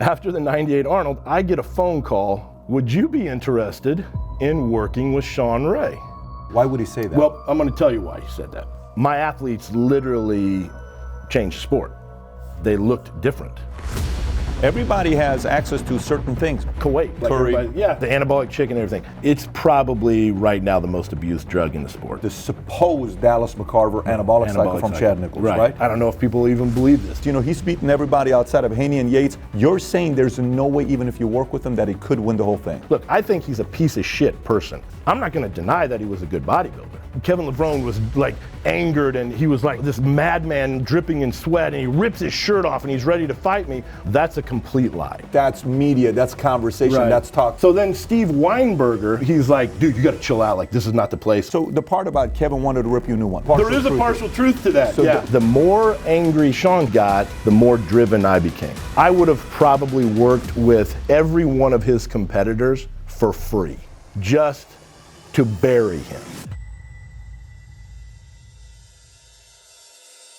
After the 98 Arnold, I get a phone call, would you be interested in working with Shawn Ray? Why would he say that? Well, I'm gonna tell you why he said that. My athletes literally changed sport. They looked different. Everybody has access to certain things. Kuwait, Curry. yeah, the anabolic chicken and everything. It's probably right now the most abused drug in the sport. The supposed Dallas McCarver anabolic cycle from Chad Nicholls, right? I don't know if people even believe this. You know, he's beaten everybody outside of Haney and Yates. You're saying there's no way, even if you work with him, that he could win the whole thing? Look, I think he's a piece of shit person. I'm not gonna deny that he was a good bodybuilder. Kevin Levrone was like angered and he was like this madman dripping in sweat and he rips his shirt off and he's ready to fight me. That's a complete lie. That's media, that's conversation, Right. that's talk. So then Steve Weinberger, he's like, dude, you gotta chill out, like this is not the place. So the part about Kevin wanted to rip you a new one. There is a partial truth to that. So yeah. The more angry Shawn got, the more driven I became. I would have probably worked with every one of his competitors for free, just to bury him.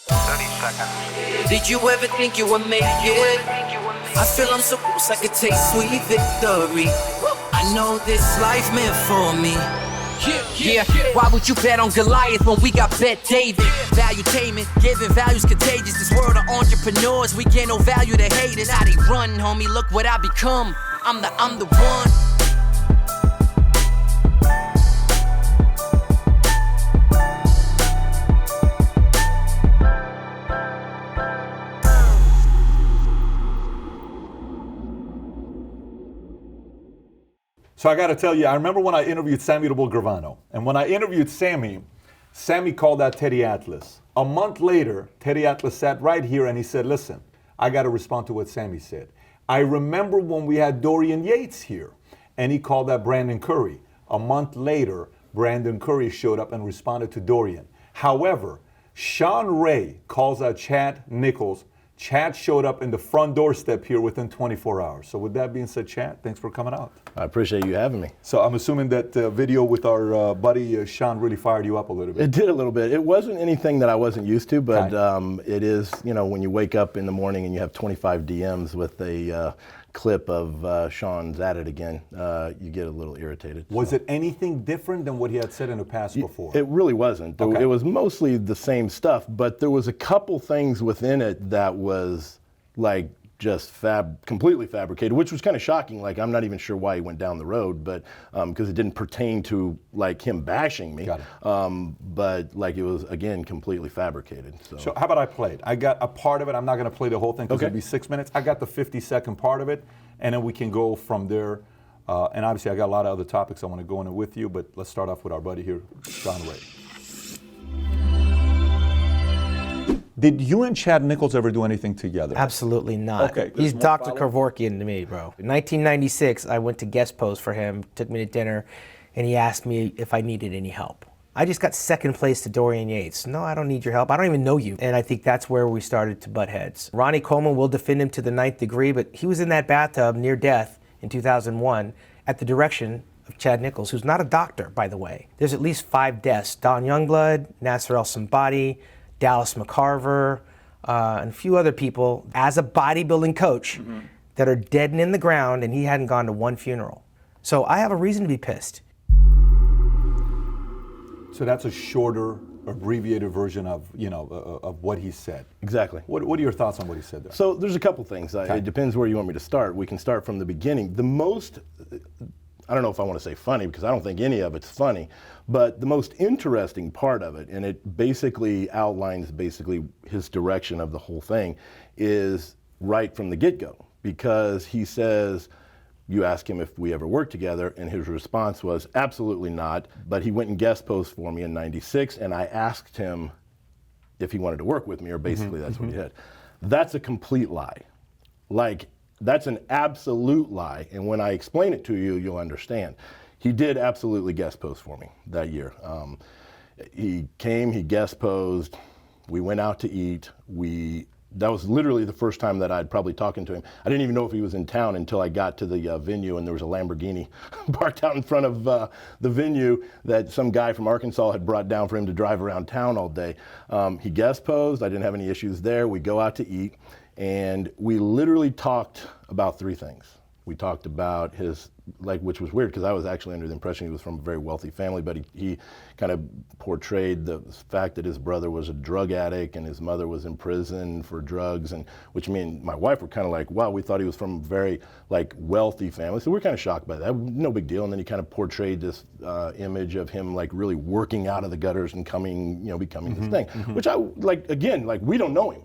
30 seconds. Did you ever think you would make it? I feel I'm so close I could taste sweet victory. I know this life meant for me. Yeah, why would you bet on Goliath when we got Bet David? Valuetainment, giving values contagious. This world of entrepreneurs, we get no value to haters. How they run, homie, look what I become. I'm the one. So I got to tell you, I remember when I interviewed Sammy the Bull Gravano, and when I interviewed Sammy called out Teddy Atlas. A month later, Teddy Atlas sat right here and he said, listen, I got to respond to what Sammy said. I remember when we had Dorian Yates here, and he called out Brandon Curry. A month later, Brandon Curry showed up and responded to Dorian. However, Shawn Ray calls out Chad Nicholls. Chad showed up in the front doorstep here within 24 hours. So with that being said, Chad, thanks for coming out. I appreciate you having me. So I'm assuming that video with our buddy Shawn really fired you up a little bit. It did a little bit. It wasn't anything that I wasn't used to, but it is, you know, when you wake up in the morning and you have 25 DMs with a clip of Shawn's at it again, you get a little irritated. Was it anything different than what he had said in the past before? It really wasn't. Okay. It was mostly the same stuff, but there was a couple things within it that was like just completely fabricated, which was kind of shocking. Like, I'm not even sure why he went down the road, but because it didn't pertain to like him bashing me. Got it. But like it was, again, completely fabricated. So how about I play it? I got a part of it. I'm not going to play the whole thing because it'll be 6 minutes. I got the 50-second part of it, and then we can go from there. And obviously, I got a lot of other topics I want to go into with you, but let's start off with our buddy here, Shawn Ray. Did you and Chad Nicholls ever do anything together? Absolutely not. Okay. He's Dr. Kevorkian to me, bro. In 1996, I went to guest post for him, took me to dinner, and he asked me if I needed any help. I just got second place to Dorian Yates. No, I don't need your help. I don't even know you. And I think that's where we started to butt heads. Ronnie Coleman will defend him to the 9th degree, but he was in that bathtub near death in 2001 at the direction of Chad Nicholls, who's not a doctor, by the way. There's at least 5 deaths. Don Youngblood, Nasser El-Sambadi, Dallas McCarver, and a few other people as a bodybuilding coach that are dead and in the ground, and he hadn't gone to one funeral. So I have a reason to be pissed. So that's a shorter, abbreviated version of, you know, of what he said. Exactly. What are your thoughts on what he said there? So there's a couple things. It depends where you want me to start. We can start from the beginning. The most, I don't know if I want to say funny because I don't think any of it's funny, but the most interesting part of it, and it basically outlines his direction of the whole thing, is right from the get-go. Because he says, you ask him if we ever worked together, and his response was, absolutely not. But he went and guest posed for me in '96, and I asked him if he wanted to work with me, or basically that's what he did. That's a complete lie. Like, that's an absolute lie, and when I explain it to you, you'll understand. He did absolutely guest post for me that year. He came, he guest posed, we went out to eat, that was literally the first time that I'd probably talking to him. I didn't even know if he was in town until I got to the venue, and there was a Lamborghini parked out in front of the venue that some guy from Arkansas had brought down for him to drive around town all day. He guest posed, I didn't have any issues there. We go out to eat, And we literally talked about 3 things. We talked about his, which was weird because I was actually under the impression he was from a very wealthy family, but he kind of portrayed the fact that his brother was a drug addict and his mother was in prison for drugs, and which me and my wife were kind of like, wow, we thought he was from a very wealthy family, so we're kind of shocked by that. No big deal. And then he kind of portrayed this image of him really working out of the gutters and becoming this thing, which I we don't know him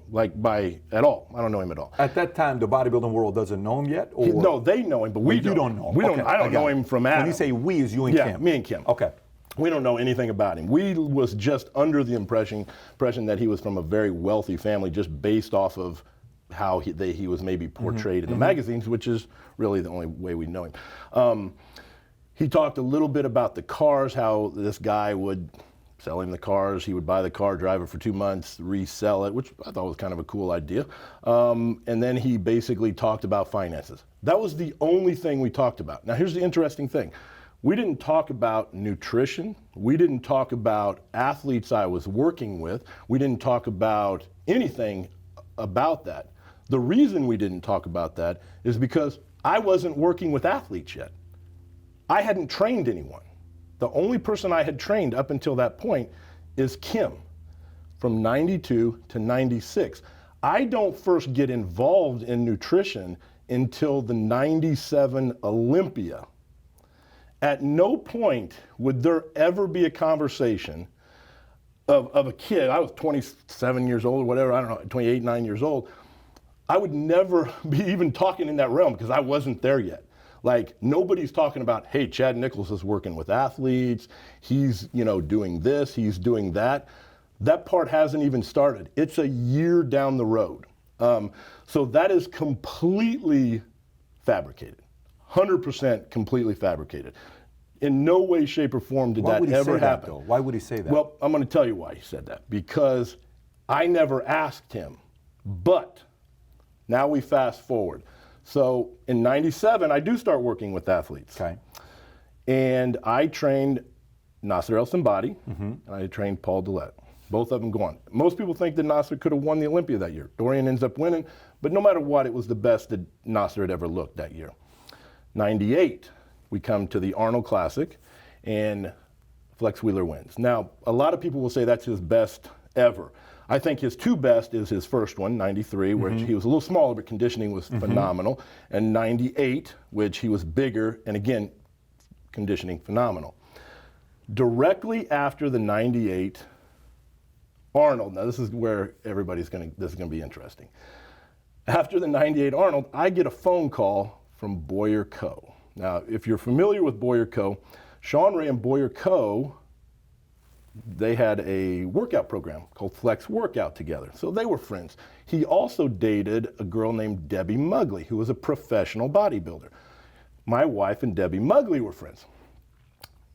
at all. I don't know him at all. At that time, the bodybuilding world doesn't know him yet? Or? No, they know him, but we don't know him. I don't know him from Adam. When you say we, is you and Kim? Yeah, me and Kim. Okay. We don't know anything about him. We was just under the impression that he was from a very wealthy family, just based off of how he was maybe portrayed in the magazines, which is really the only way we know him. He talked a little bit about the cars, how this guy would sell him the cars. He would buy the car, drive it for 2 months, resell it, which I thought was kind of a cool idea. And then he basically talked about finances. That was the only thing we talked about. Now, here's the interesting thing. We didn't talk about nutrition. We didn't talk about athletes I was working with. We didn't talk about anything about that. The reason we didn't talk about that is because I wasn't working with athletes yet. I hadn't trained anyone. The only person I had trained up until that point is Kim, from 92 to 96. I don't first get involved in nutrition until the 97 Olympia. At no point would there ever be a conversation of a kid. I was 27 years old or whatever, I don't know, 28, 9 years old. I would never be even talking in that realm because I wasn't there yet. Nobody's talking about, hey, Chad Nicholls is working with athletes, he's doing this, he's doing that. That part hasn't even started. It's a year down the road. So that is completely fabricated, 100% completely fabricated. In no way, shape, or form did that ever happen. Why would he say that? Well, I'm going to tell you why he said that. Because I never asked him. But now we fast forward. So in 97, I do start working with athletes. Okay. And I trained Nasser El Sambadi, and I trained Paul Dillette. Both of them gone. Most people think that Nasser could have won the Olympia that year. Dorian ends up winning, but no matter what, it was the best that Nasser had ever looked that year. 98, we come to the Arnold Classic, and Flex Wheeler wins. Now, a lot of people will say that's his best ever. I think his 2 best is his first one, 93, where he was a little smaller, but conditioning was phenomenal, and 98, which he was bigger, and again, conditioning phenomenal. Directly after the 98 Arnold, now this is where this is going to be interesting. After the 98 Arnold, I get a phone call from Boyer Co. Now, if you're familiar with Boyer Co., Shawn Ray and Boyer Co., they had a workout program called Flex Workout together. So they were friends. He also dated a girl named Debbie Mugley, who was a professional bodybuilder. My wife and Debbie Mugley were friends.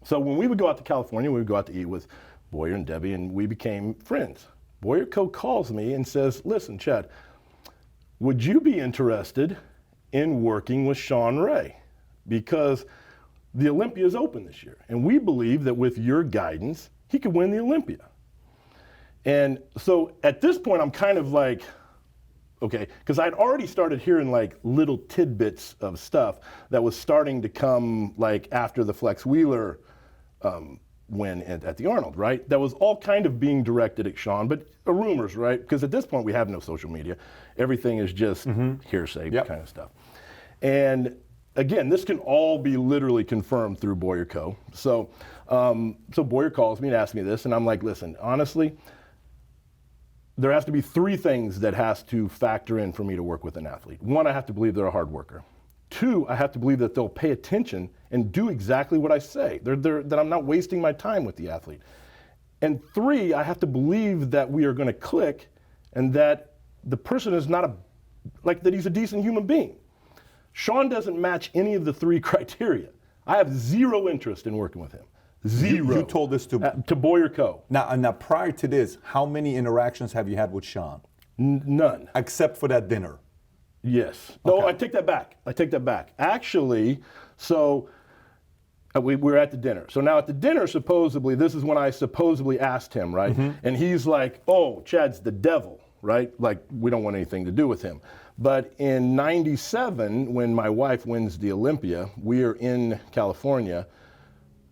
So when we would go out to California, we would go out to eat with Boyer and Debbie, and we became friends. Boyer Co. calls me and says, listen, Chad, would you be interested in working with Shawn Ray? Because the Olympia is open this year, and we believe that with your guidance, he could win the Olympia. And so at this point, I'm kind of like, okay, because I'd already started hearing little tidbits of stuff that was starting to come after the Flex Wheeler win at the Arnold, right? That was all kind of being directed at Shawn, but rumors, right? Because at this point, we have no social media. Everything is just hearsay kind of stuff. And again, this can all be literally confirmed through Boyer Co. So Boyer calls me and asks me this, and I'm like, listen, honestly, there has to be 3 things that has to factor in for me to work with an athlete. 1, I have to believe they're a hard worker. 2, I have to believe that they'll pay attention and do exactly what I say, that I'm not wasting my time with the athlete. And 3, I have to believe that we are going to click and that the person is not that he's a decent human being. Shawn doesn't match any of the 3 criteria. I have 0 interest in working with him. 0. You told this to Boyer Co. Now, prior to this, how many interactions have you had with Shawn? None. Except for that dinner. Yes. Okay. No, I take that back. Actually, so we were at the dinner. So now at the dinner, supposedly, this is when I supposedly asked him, right? And he's like, oh, Chad's the devil. right? Like, we don't want anything to do with him. But in 97, when my wife wins the Olympia, we are in California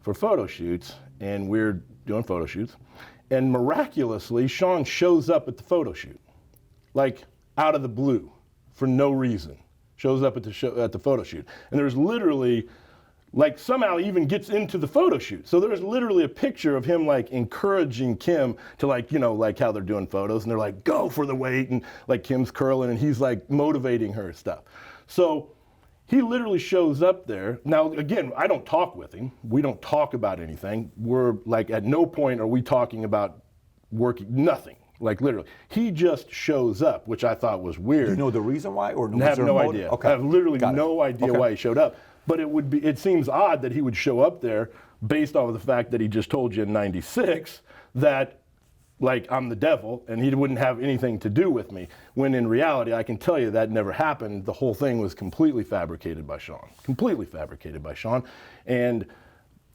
for photo shoots, and we're doing photo shoots. And miraculously, Shawn shows up at the photo shoot, like out of the blue, for no reason. Shows up at the photo shoot. And there's literally, like, somehow even gets into the photo shoot. So there's literally a picture of him, like, encouraging Kim to, like, you know, like how they're doing photos, and they're like, go for the weight, and like Kim's curling, and he's like motivating her and stuff. So he literally shows up there. Now, again, I don't talk with him. We don't talk about anything. We're like, at no point are we talking about working, nothing. Like, literally. He just shows up, which I thought was weird. Do you know the reason why? Or I have no idea. Okay. I have literally no idea why he showed up. But it seems odd that he would show up there based off of the fact that he just told you in 96 that, like, I'm the devil and he wouldn't have anything to do with me. When in reality, I can tell you that never happened. The whole thing was completely fabricated by Shawn. Completely fabricated by Shawn. And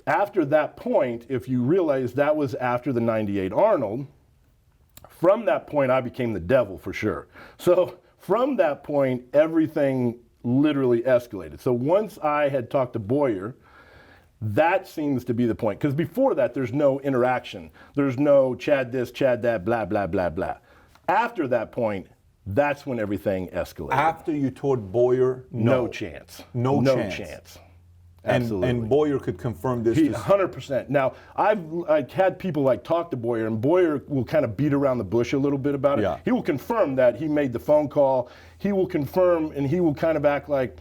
after that point, if you realize that was after the 98 Arnold, from that point, I became the devil for sure. So from that point, everything literally escalated. So once I had talked to Boyer, that seems to be the point. Because before that, there's no interaction. There's no Chad this, Chad that, blah, blah, blah, blah. After that point, that's when everything escalated. After you told Boyer, no chance. No chance. Absolutely. And Boyer could confirm this. 100%. Now, I've had people like talk to Boyer, and Boyer will kind of beat around the bush a little bit about it. Yeah. He will confirm that he made the phone call. He will confirm, and he will kind of act like,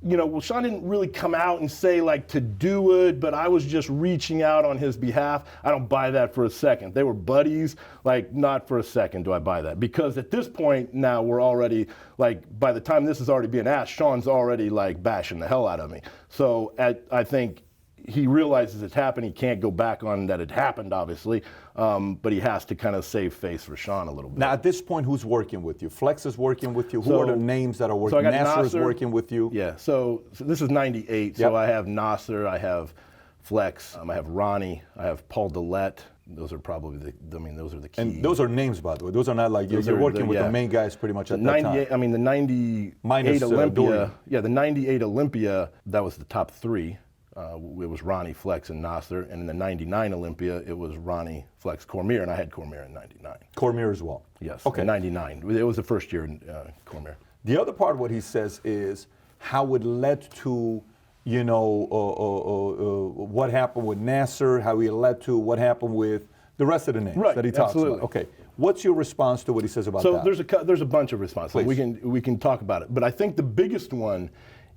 you know, well, Shawn didn't really come out and say, like, to do it, but I was just reaching out on his behalf. I don't buy that for a second. They were buddies. Like, not for a second do I buy that. Because at this point now, we're already, like, by the time this is already being asked, Shawn's already, like, bashing the hell out of me. So I think he realizes it's happened. He can't go back on that it happened, obviously, but he has to kind of save face for Shawn a little bit. Now, at this point, who's working with you? Flex is working with you. Who are the names that are working? So I got Nasser is Nasser working with you. Yeah. So this is 98. Yep. So I have Nasser. I have Flex. I have Ronnie. I have Paul Dillette. Those are probably those are the key. And those are names, by the way. Those are not like you're working with the main guys pretty much at that time. I mean, the 98 Minus, Olympia. Dorian. Yeah, the 98 Olympia, that was the top three. It was Ronnie, Flex, and Nasser. And in the 99 Olympia, it was Ronnie, Flex, Cormier, and I had Cormier in 99. Cormier as well. Yes, Okay. in 99. It was the first year in Cormier. The other part, what he says, is how it led to, you know, what happened with Nasser, how he led to what happened with the rest of the names that he talks absolutely. about. Okay. What's your response to what he says about that? So there's a bunch of responses. Please. We can talk about it. But I think the biggest one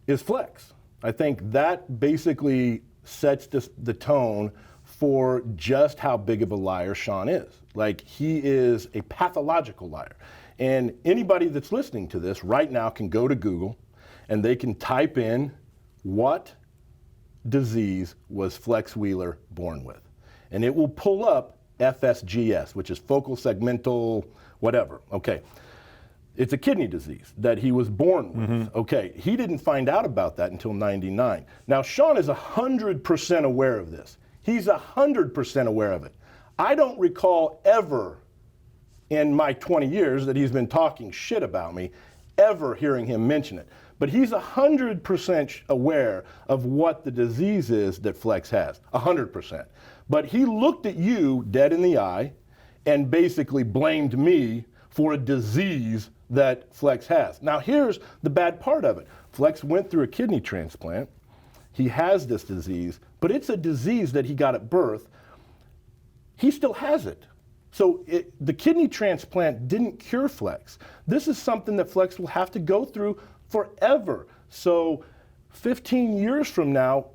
is Flex. I think that basically sets the tone for just how big of a liar Shawn is. Like, he is a pathological liar. And anybody that's listening to this right now can go to Google and they can type in, what disease was Flex Wheeler born with? And it will pull up FSGS, which is focal segmental whatever. Okay. It's a kidney disease that he was born with. Mm-hmm. Okay, he didn't find out about that until 99. Now, Shawn is 100% aware of this. He's 100% aware of it. I don't recall ever in my 20 years that he's been talking shit about me, ever hearing him mention it. But he's 100% aware of what the disease is that Flex has, 100%. But he looked at you dead in the eye and basically blamed me for a disease that Flex has. Now, here's the bad part of it. Flex went through a kidney transplant. He has this disease, but it's a disease that he got at birth. He still has it. So the kidney transplant didn't cure Flex. This is something that Flex will have to go through forever. So 15 years from now,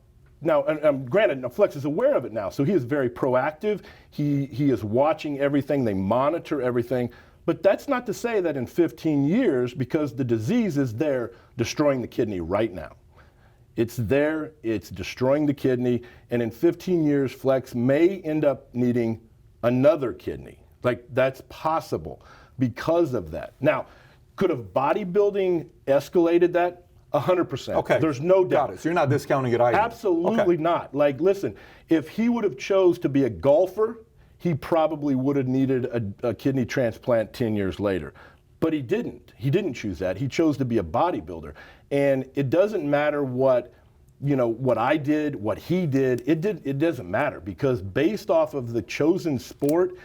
granted, Flex is aware of it now, so he is very proactive. He is watching everything. They monitor everything. But that's not to say that in 15 years, because the disease is there destroying the kidney right now. It's there, it's destroying the kidney, and in 15 years, Flex may end up needing another kidney. Like, that's possible because of that. Now, could have bodybuilding escalated that? 100%. Okay. There's no doubt. Got it. So you're not discounting it either. Absolutely not. Like, listen, if he would have chose to be a golfer, he probably would have needed a kidney transplant 10 years later. But he didn't. He didn't choose that. He chose to be a bodybuilder. And it doesn't matter what I did, what he did. It doesn't matter, because based off of the chosen sport,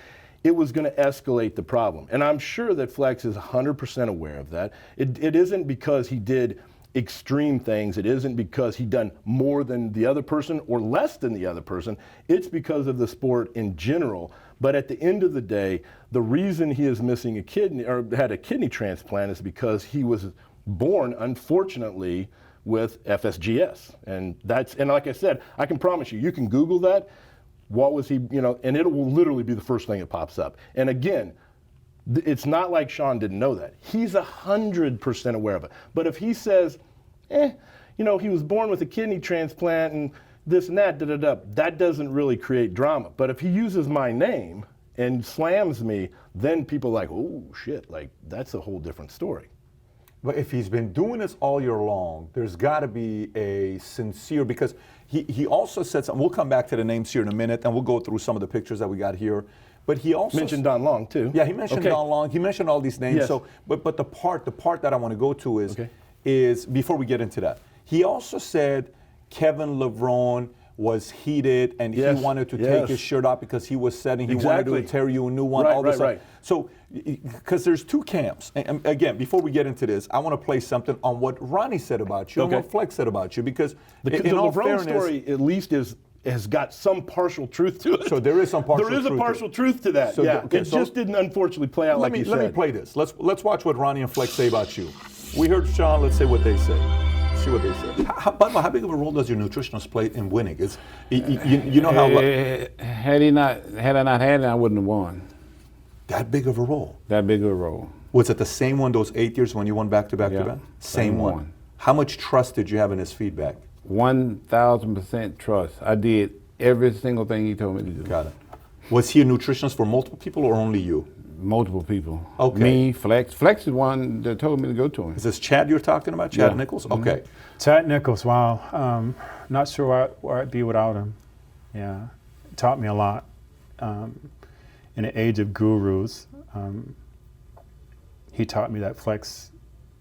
it was going to escalate the problem. And I'm sure that Flex is 100% aware of that. It isn't because he did extreme things. It isn't because he done more than the other person or less than the other person. It's because of the sport in general. But at the end of the day, the reason he is missing a kidney or had a kidney transplant is because he was born, unfortunately, with FSGS. And like I said, I can promise you can Google that. What was he, and it will literally be the first thing that pops up. And again, it's not like Shawn didn't know that. He's 100% aware of it. But if he says, he was born with a kidney transplant and this and that, that doesn't really create drama. But if he uses my name and slams me, then people are like, oh shit, like that's a whole different story. But if he's been doing this all year long, there's got to be a sincere, because he also said something. We'll come back to the names here in a minute, and we'll go through some of the pictures that we got here. But he also mentioned Don Long too. Yeah, he mentioned Don Long. He mentioned all these names. Yes. So, but the part that I want to go to is before we get into that, he also said Kevin Levrone was heated and he wanted to take his shirt off because he was setting. He wanted to tear you a new one. All this stuff. So, because there's two camps. And again, before we get into this, I want to play something on what Ronnie said about you and what Flex said about you, because the Levrone story at least has got some partial truth to it. So there is some partial truth. There is a partial truth to that. So, it just didn't unfortunately play out like you said. Let me play this. Let's watch what Ronnie and Flex say about you. We heard Shawn. Let's say what they say. See what they say. How big of a role does your nutritionist play in winning? It's you know how. Had I not had it, I wouldn't have won. That big of a role. That big of a role. Was it the same one those 8 years when you won back to back to back? Same one. How much trust did you have in his feedback? 1,000% trust. I did every single thing he told me to do. Got it. Was he a nutritionist for multiple people or only you? Multiple people. Okay. Me, Flex. Flex is one that told me to go to him. Is this Chad you're talking about? Chad Nicholls? Mm-hmm. Okay. Chad Nicholls, wow. Not sure where I'd be without him. Yeah. Taught me a lot. In an age of gurus, he taught me that, Flex,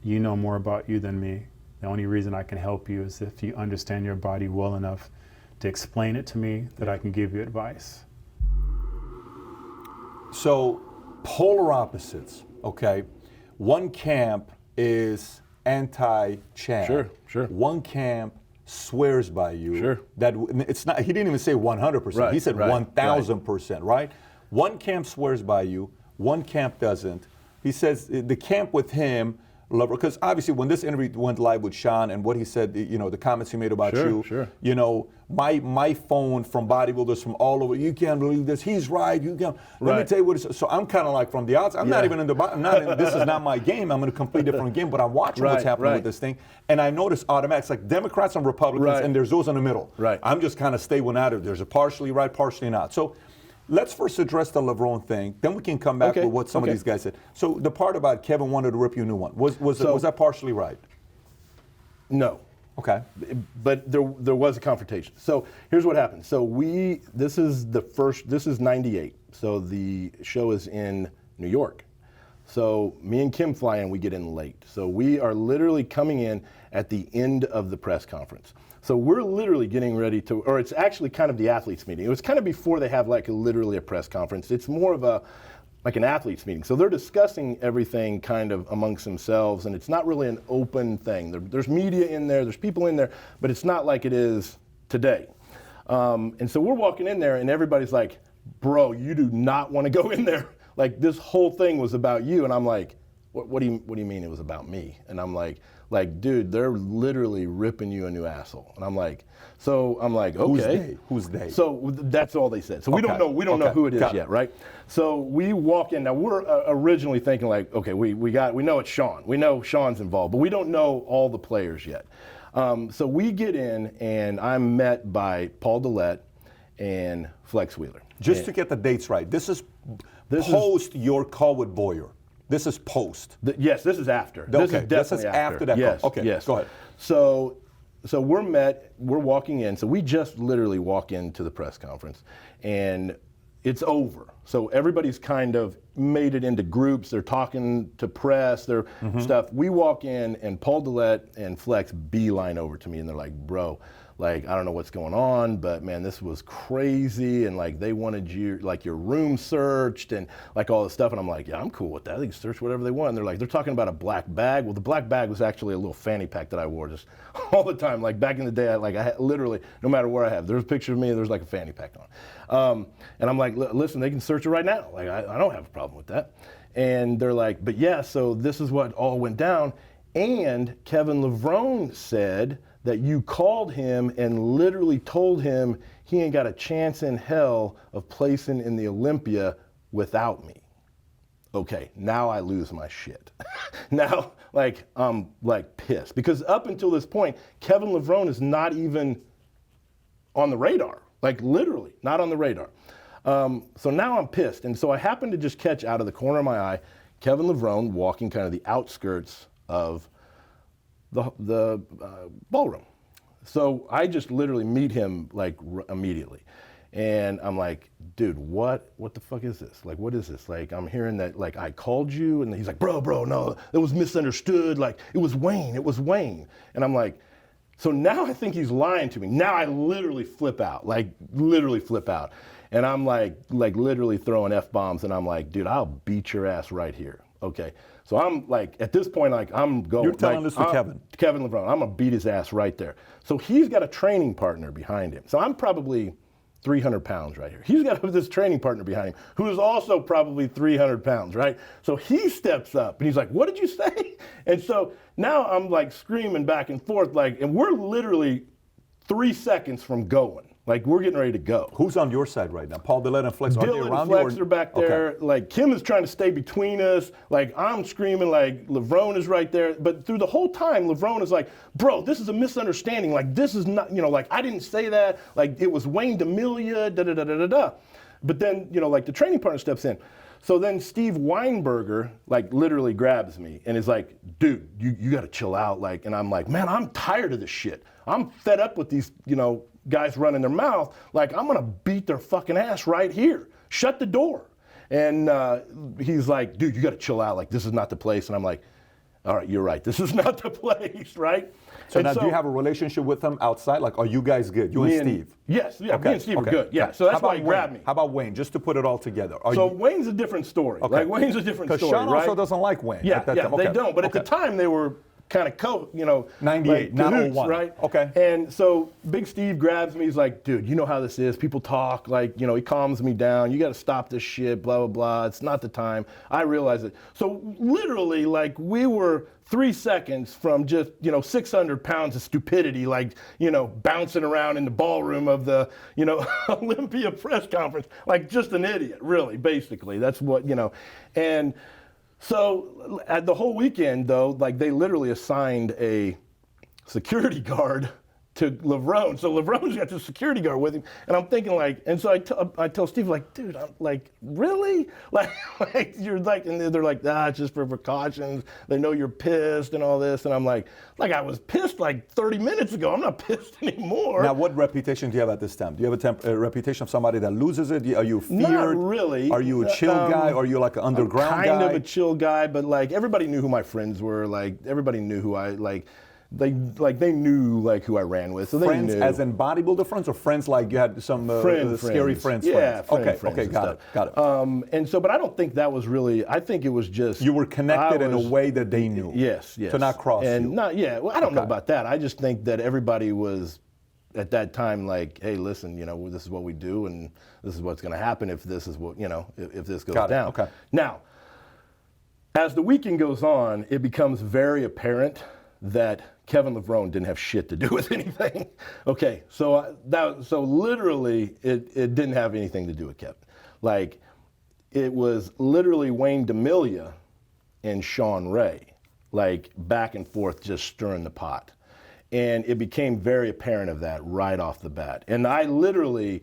you know more about you than me. The only reason I can help you is if you understand your body well enough to explain it to me that I can give you advice. So, polar opposites, okay? One camp is anti-Chad. Sure. One camp swears by you. Sure. That it's not. He didn't even say 100%. Right, He said right, 1,000%. Right. One camp swears by you. One camp doesn't. He says the camp with him, because obviously when this interview went live with Shawn and what he said, the comments he made about you, my phone from bodybuilders from all over, you can't believe this, he's right, you can't. Let me tell you what it is. So I'm kind of like from the outside, I'm not even in the, this is not my game, I'm in a completely different game, but I'm watching what's happening with this thing, and I notice automatically, it's like Democrats and Republicans, and there's those in the middle. I'm just kind of stay one out of it. There's a partially right, partially not. So let's first address the Levrone thing, then we can come back with what some of these guys said. So the part about Kevin wanted to rip you a new one, was that partially right? No. Okay. But there was a confrontation. So here's what happened. So this is 98. So the show is in New York. So me and Kim fly in, we get in late. So we are literally coming in at the end of the press conference. So we're literally getting ready to, or it's actually kind of the athletes meeting. It was kind of before they have literally a press conference. It's more of an athletes meeting. So they're discussing everything kind of amongst themselves, and it's not really an open thing. There's media in there, there's people in there, but it's not like it is today. And so we're walking in there and everybody's like, bro, you do not want to go in there. Like this whole thing was about you. And I'm like, what do you mean it was about me? And I'm like, dude, they're literally ripping you a new asshole. And I'm like, okay. Who's they? So that's all they said. So we don't know who it is yet, right? So we walk in. Now we're originally thinking like, okay, we know it's Shawn. We know Shawn's involved, but we don't know all the players yet. So we get in, and I'm met by Paul Dillette and Flex Wheeler. Just to get the dates right, this is post your call with Boyer. This is post. Yes, this is after. This is definitely after that yes, call. Okay, yes. Go ahead. So we're walking in. So we just literally walk into the press conference, and it's over. So everybody's kind of made it into groups. They're talking to press, their stuff. We walk in and Paul Dillette and Flex beeline over to me and they're like, bro, like, I don't know what's going on, but man, this was crazy. And like, they wanted you, like your room searched and like all this stuff. And I'm like, yeah, I'm cool with that. They can search whatever they want. And they're talking about a black bag. Well, the black bag was actually a little fanny pack that I wore just all the time. Like back in the day, I had literally, no matter where I have, there's a picture of me, there's like a fanny pack on. And I'm like, listen, they can search it right now. Like, I don't have a problem with that. And they're like, but yeah, so this is what all went down. And Kevin Levrone said that you called him and literally told him he ain't got a chance in hell of placing in the Olympia without me. Okay, now I lose my shit. Now, like, I'm like pissed. Because up until this point, Kevin Levrone is not even on the radar. Like literally, not on the radar. So now I'm pissed. And so I happen to just catch out of the corner of my eye Kevin Levrone walking kind of the outskirts of the ballroom. So I just literally meet him like immediately. And I'm like, dude, what the fuck is this? Like, what is this? Like, I'm hearing that, like, I called you, and he's like, bro, no, it was misunderstood. Like, it was Wayne. And I'm like, so now I think he's lying to me. Now I literally flip out, like, literally flip out. And I'm like literally throwing F-bombs, and I'm like, dude, I'll beat your ass right here. Okay. So I'm like, at this point, like, I'm going. You're telling this to Kevin. Kevin Levrone. I'm going to beat his ass right there. So he's got a training partner behind him. So I'm probably 300 pounds right here. He's got this training partner behind him who is also probably 300 pounds, right? So he steps up and he's like, what did you say? And so now I'm like screaming back and forth, like, and we're literally 3 seconds from going. Like, we're getting ready to go. Who's on your side right now? Paul Dillette and Flex, are they Dylan around and Flex you? are back there. Okay. Like, Kim is trying to stay between us. Like, I'm screaming, like, Levrone is right there. But through the whole time, Levrone is like, bro, this is a misunderstanding. Like, this is not, like, I didn't say that. Like, it was Wayne D'Amelia, da-da-da-da-da-da. But then, like, the training partner steps in. So then Steve Weinberger, like, literally grabs me and is like, dude, you got to chill out. Like, and I'm like, man, I'm tired of this shit. I'm fed up with these, guys running their mouth. Like, I'm gonna beat their fucking ass right here. Shut the door. And he's like, dude, you gotta chill out. Like, this is not the place. And I'm like, all right, you're right. This is not the place, right? So now, do you have a relationship with him outside? Like, are you guys good? You and Steve? Yes, yeah, okay. Me and Steve are good. Yeah, so that's why he grabbed me. How about Wayne? Just to put it all together. Wayne's a different story. Okay. Like, Wayne's a different story, Shawn right? also doesn't like Wayne. Yeah, they don't. But at the time, they were kind of 98, not 01. Right? Okay. And so Big Steve grabs me. He's like, dude, you know how this is. People talk, like, he calms me down. You got to stop this shit, blah, blah, blah. It's not the time. I realize it. So literally, like, we were 3 seconds from just, 600 pounds of stupidity, like, bouncing around in the ballroom of the, Olympia press conference, like just an idiot, really, basically. That's what, and so at the whole weekend, though, like, they literally assigned a security guard to Levrone. So Levrone's got the security guard with him. And I'm thinking, like, and so I tell Steve, like, dude, I'm like, really? Like you're like, and they're like, it's just for precautions. They know you're pissed and all this. And I'm like, I was pissed like 30 minutes ago. I'm not pissed anymore. Now, what reputation do you have at this time? Do you have a reputation of somebody that loses it? Are you feared? Not really. Are you a chill guy? Or are you like an underground guy? Kind of a chill guy, but like everybody knew who my friends were. Like everybody knew who I like. They knew like who I ran with, so friends, they knew. As in bodybuilder friends, or friends like you had some scary friends? Yeah, friends. Okay, got it. And so, but I don't think that was really. I think it was just you were connected in a way that they knew. Yes. To not cross and you. Not, yeah. Well, I don't know about that. I just think that everybody was at that time like, hey, listen, this is what we do, and this is what's going to happen if this is what if this goes down. Okay. Now, as the weekend goes on, it becomes very apparent that Kevin Levrone didn't have shit to do with anything. Okay, so literally it didn't have anything to do with Kevin. Like, it was literally Wayne D'Amelia and Shawn Ray, like, back and forth, just stirring the pot. And it became very apparent of that right off the bat. And I literally,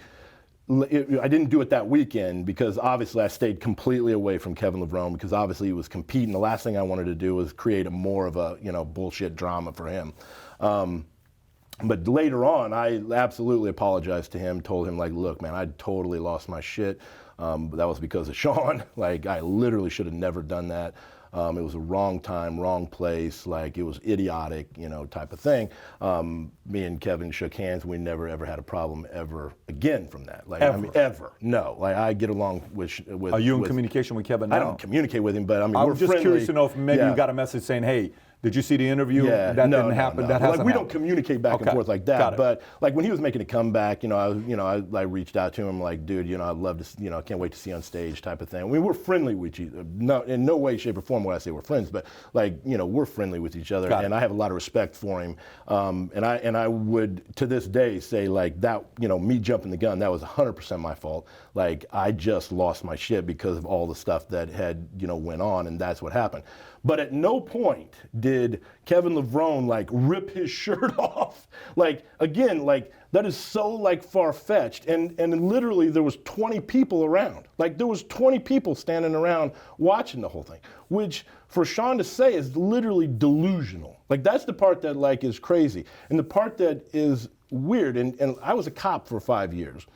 I didn't do it that weekend because obviously I stayed completely away from Kevin Levrone because obviously he was competing. The last thing I wanted to do was create more of a, bullshit drama for him. But later on, I absolutely apologized to him, told him, like, look, man, I totally lost my shit. But that was because of Shawn. Like, I literally should have never done that. It was a wrong time, wrong place. Like, it was idiotic, you know, type of thing. Me and Kevin shook hands. We never ever had a problem ever again from that. Like, Ever? I mean, ever. No. Like, I get along with. Are you in communication with Kevin now? I don't communicate with him, but I mean, I we're was just friendly. curious to know if maybe Yeah. you got a message saying, hey, did you see the interview? Yeah, That no, didn't happen. No. That hasn't like, we don't happened. communicate back and Okay, forth like got that. it. But like when he was making a comeback, I reached out to him like, dude, I'd love to, I can't wait to see you on stage, type of thing. I mean, we're friendly with each other. No, in no way, shape, or form would I say we're friends, but like, we're friendly with each other, Got it. and I have a lot of respect for him. And I would to this day say like that, me jumping the gun, that was 100% my fault. Like, I just lost my shit because of all the stuff that had went on, and that's what happened. But at no point did Kevin Levrone like rip his shirt off. Like, again, like that is so like far-fetched. And literally there was 20 people around. Like, there was 20 people standing around watching the whole thing, which for Shawn to say is literally delusional. Like, that's the part that like is crazy. And the part that is weird, and I was a cop for 5 years,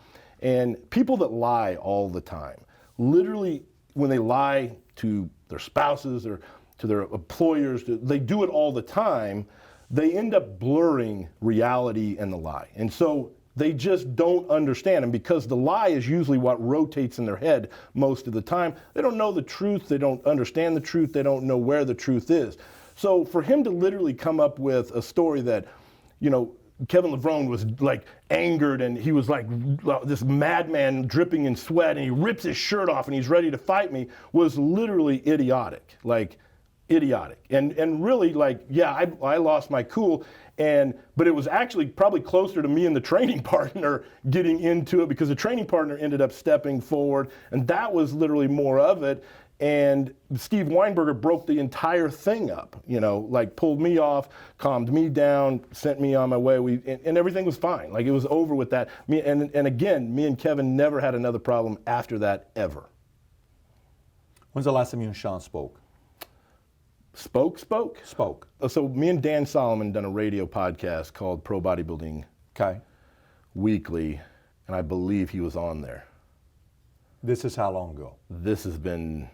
and people that lie all the time, literally when they lie to their spouses or to their employers, they do it all the time, they end up blurring reality and the lie. And so they just don't understand. And because the lie is usually what rotates in their head most of the time, they don't know the truth, they don't understand the truth, they don't know where the truth is. So for him to literally come up with a story that, Kevin Levrone was like angered and he was like this madman dripping in sweat and he rips his shirt off and he's ready to fight me was literally idiotic. Like, idiotic. And really, like, yeah, I lost my cool, but it was actually probably closer to me and the training partner getting into it, because the training partner ended up stepping forward, and that was literally more of it. And Steve Weinberger broke the entire thing up, like pulled me off, calmed me down, sent me on my way, and everything was fine. Like, it was over with that. And again, me and Kevin never had another problem after that, ever. When's the last time you and Shawn spoke? Spoke. So me and Dan Solomon done a radio podcast called Pro Bodybuilding Weekly, and I believe he was on there. This is how long ago? This has been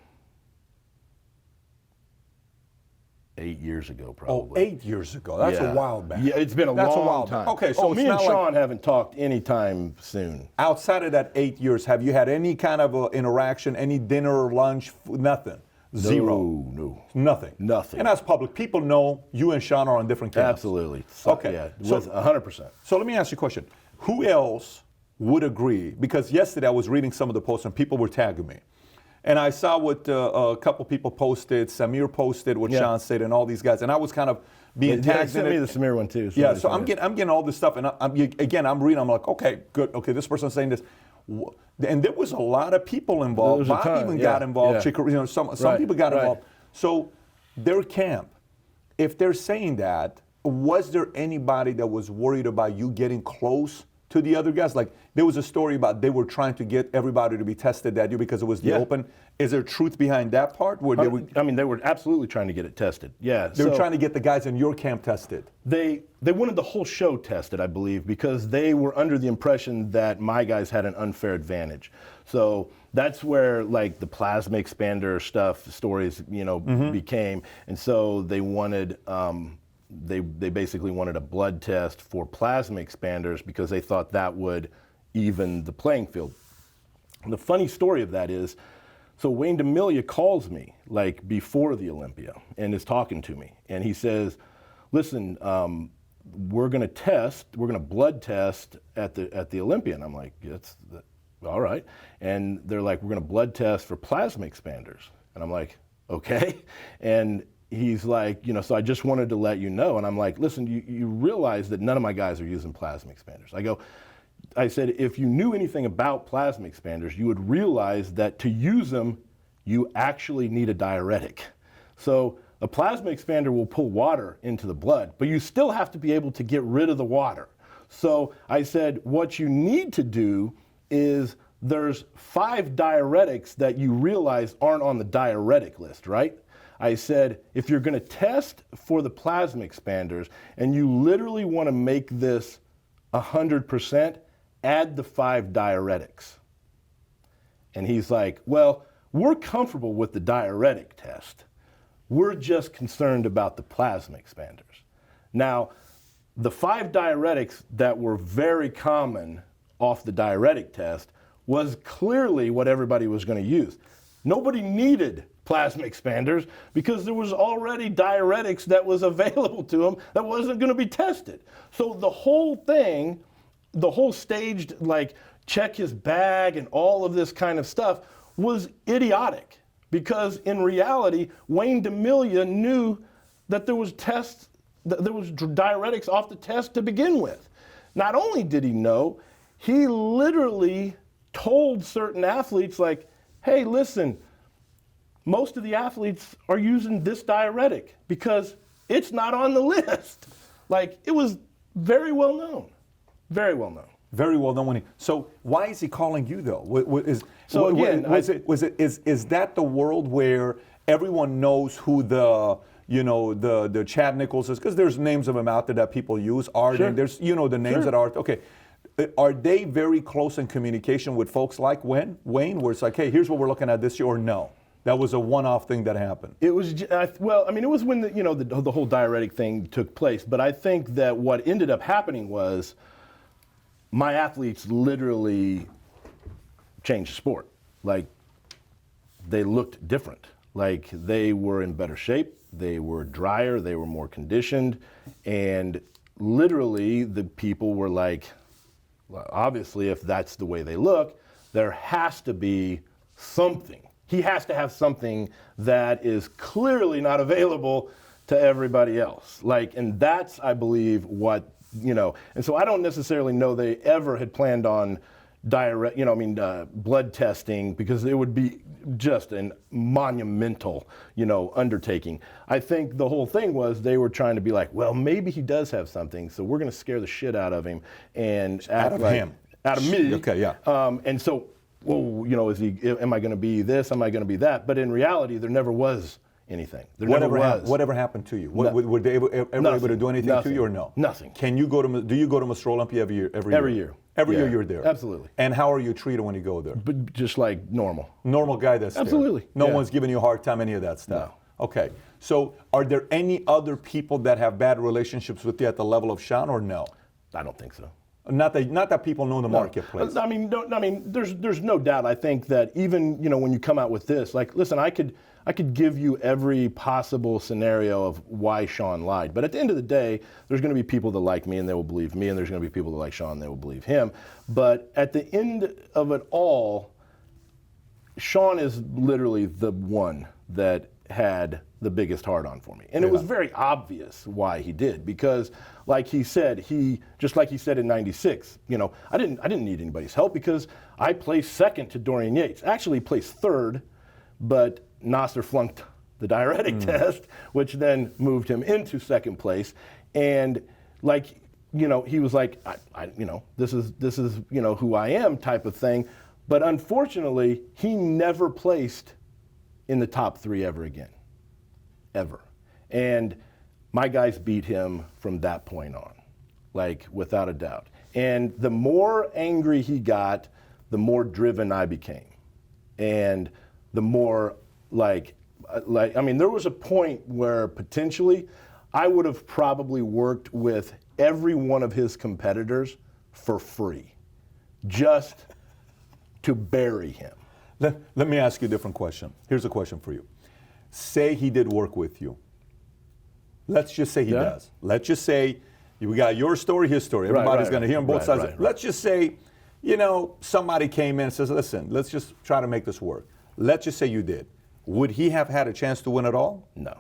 8 years ago, probably. Oh, 8 years ago. That's a while back. Yeah, it's been a long time. Okay, so me and Shawn haven't talked anytime soon. Outside of that 8 years, have you had any kind of interaction, any dinner or lunch? Nothing. Zero. No. Nothing. And that's public. People know you and Shawn are on different camps. Absolutely. So, Okay. Yeah, with 100%. So let me ask you a question. Who else would agree? Because yesterday I was reading some of the posts and people were tagging me. And I saw what a couple people posted. Samir posted what Shawn said, and all these guys. And I was kind of being tagged in it. Send me the Samir one too. Yeah, so I'm getting all this stuff. And I'm reading. I'm like, okay, good. Okay, this person's saying this. And there was a lot of people involved. Bob even got involved. Some people got involved. So their camp, if they're saying that, was there anybody that was worried about you getting close to the other guys? Like, there was a story about they were trying to get everybody to be tested that year because it was the open. Is there truth behind that part? They were absolutely trying to get it tested. Yeah. They were trying to get the guys in your camp tested. They wanted the whole show tested, I believe, because they were under the impression that my guys had an unfair advantage. So that's where like the plasma expander stories, became. And so they wanted, they basically wanted a blood test for plasma expanders because they thought that would even the playing field. And the funny story of that is, so Wayne DeMilia calls me like before the Olympia and is talking to me, and he says, listen, we're going to blood test at the Olympia. And I'm like, all right. And they're like, we're going to blood test for plasma expanders. And I'm like, okay. And he's like, so I just wanted to let you know. And I'm like, listen, you realize that none of my guys are using plasma expanders. I said, if you knew anything about plasma expanders, you would realize that to use them, you actually need a diuretic. So a plasma expander will pull water into the blood, but you still have to be able to get rid of the water. So I said, what you need to do is there's 5 diuretics that you realize aren't on the diuretic list, right? I said, if you're going to test for the plasma expanders and you literally want to make this 100%, add the 5 diuretics. And he's like, well, we're comfortable with the diuretic test. We're just concerned about the plasma expanders. Now, the 5 diuretics that were very common off the diuretic test was clearly what everybody was going to use. Nobody needed plasma expanders because there was already diuretics that was available to them that wasn't going to be tested. So the whole thing, the whole staged, like, check his bag and all of this kind of stuff was idiotic, because in reality, Wayne DeMilia knew that there was tests, there was diuretics off the test to begin with. Not only did he know, he literally told certain athletes, like, hey, listen, most of the athletes are using this diuretic because it's not on the list. Like, it was very well known, very well known. Very well known. So why is he calling you though? Is that the world where everyone knows who the Chad Nicholls is? Because there's names of them out there that people use. Sure. There's the names that are okay. Are they very close in communication with folks like Wayne, where it's like, hey, here's what we're looking at this year, or no? That was a one-off thing that happened. It was it was when the whole diuretic thing took place. But I think that what ended up happening was my athletes literally changed sport. Like, they looked different. Like, they were in better shape, they were drier, they were more conditioned, and literally the people were like, well, obviously if that's the way they look, there has to be something. He has to have something that is clearly not available to everybody else. Like, and that's, I believe, what, and so I don't necessarily know they ever had planned on blood testing, because it would be just a monumental, undertaking. I think the whole thing was they were trying to be like, well, maybe he does have something, so we're going to scare the shit out of him and out of him, out of me. Okay, yeah. And so, well, am I going to be this? Am I going to be that? But in reality, there never was anything. Whatever happened to you? Were they ever able to do anything to you, or no? Nothing. Do you go to Mr. Olympia every year? Every year. Every year you're there. Absolutely. And how are you treated when you go there? But just like normal. Normal guy that's Absolutely. there. No Yeah. one's giving you a hard time, any of that stuff. No. Okay. So are there any other people that have bad relationships with you at the level of Shawn, or no? I don't think so. Not that people know in the marketplace. There's no doubt. I think that even when you come out with this, like, listen, I could give you every possible scenario of why Shawn lied, but at the end of the day, there's going to be people that like me and they will believe me, and there's going to be people that like Shawn and they will believe him. But at the end of it all, Shawn is literally the one that had the biggest hard-on for me. And it was very obvious why he did, because like he said, just like he said in '96, I didn't need anybody's help because I placed second to Dorian Yates. Actually placed third, but Nasser flunked the diuretic test, which then moved him into second place. And he was like, this is who I am type of thing. But unfortunately, he never placed in the top 3 ever again. Ever. And my guys beat him from that point on, like, without a doubt. And the more angry he got, the more driven I became. And the more, there was a point where potentially I would have probably worked with every one of his competitors for free, just to bury him. Let me ask you a different question. Here's a question for you. Say he did work with you. Let's just say he does. Let's just say we got your story, his story. Everybody's going to hear on both sides. Let's just say, somebody came in and says, listen, let's just try to make this work. Let's just say you did. Would he have had a chance to win it all? No.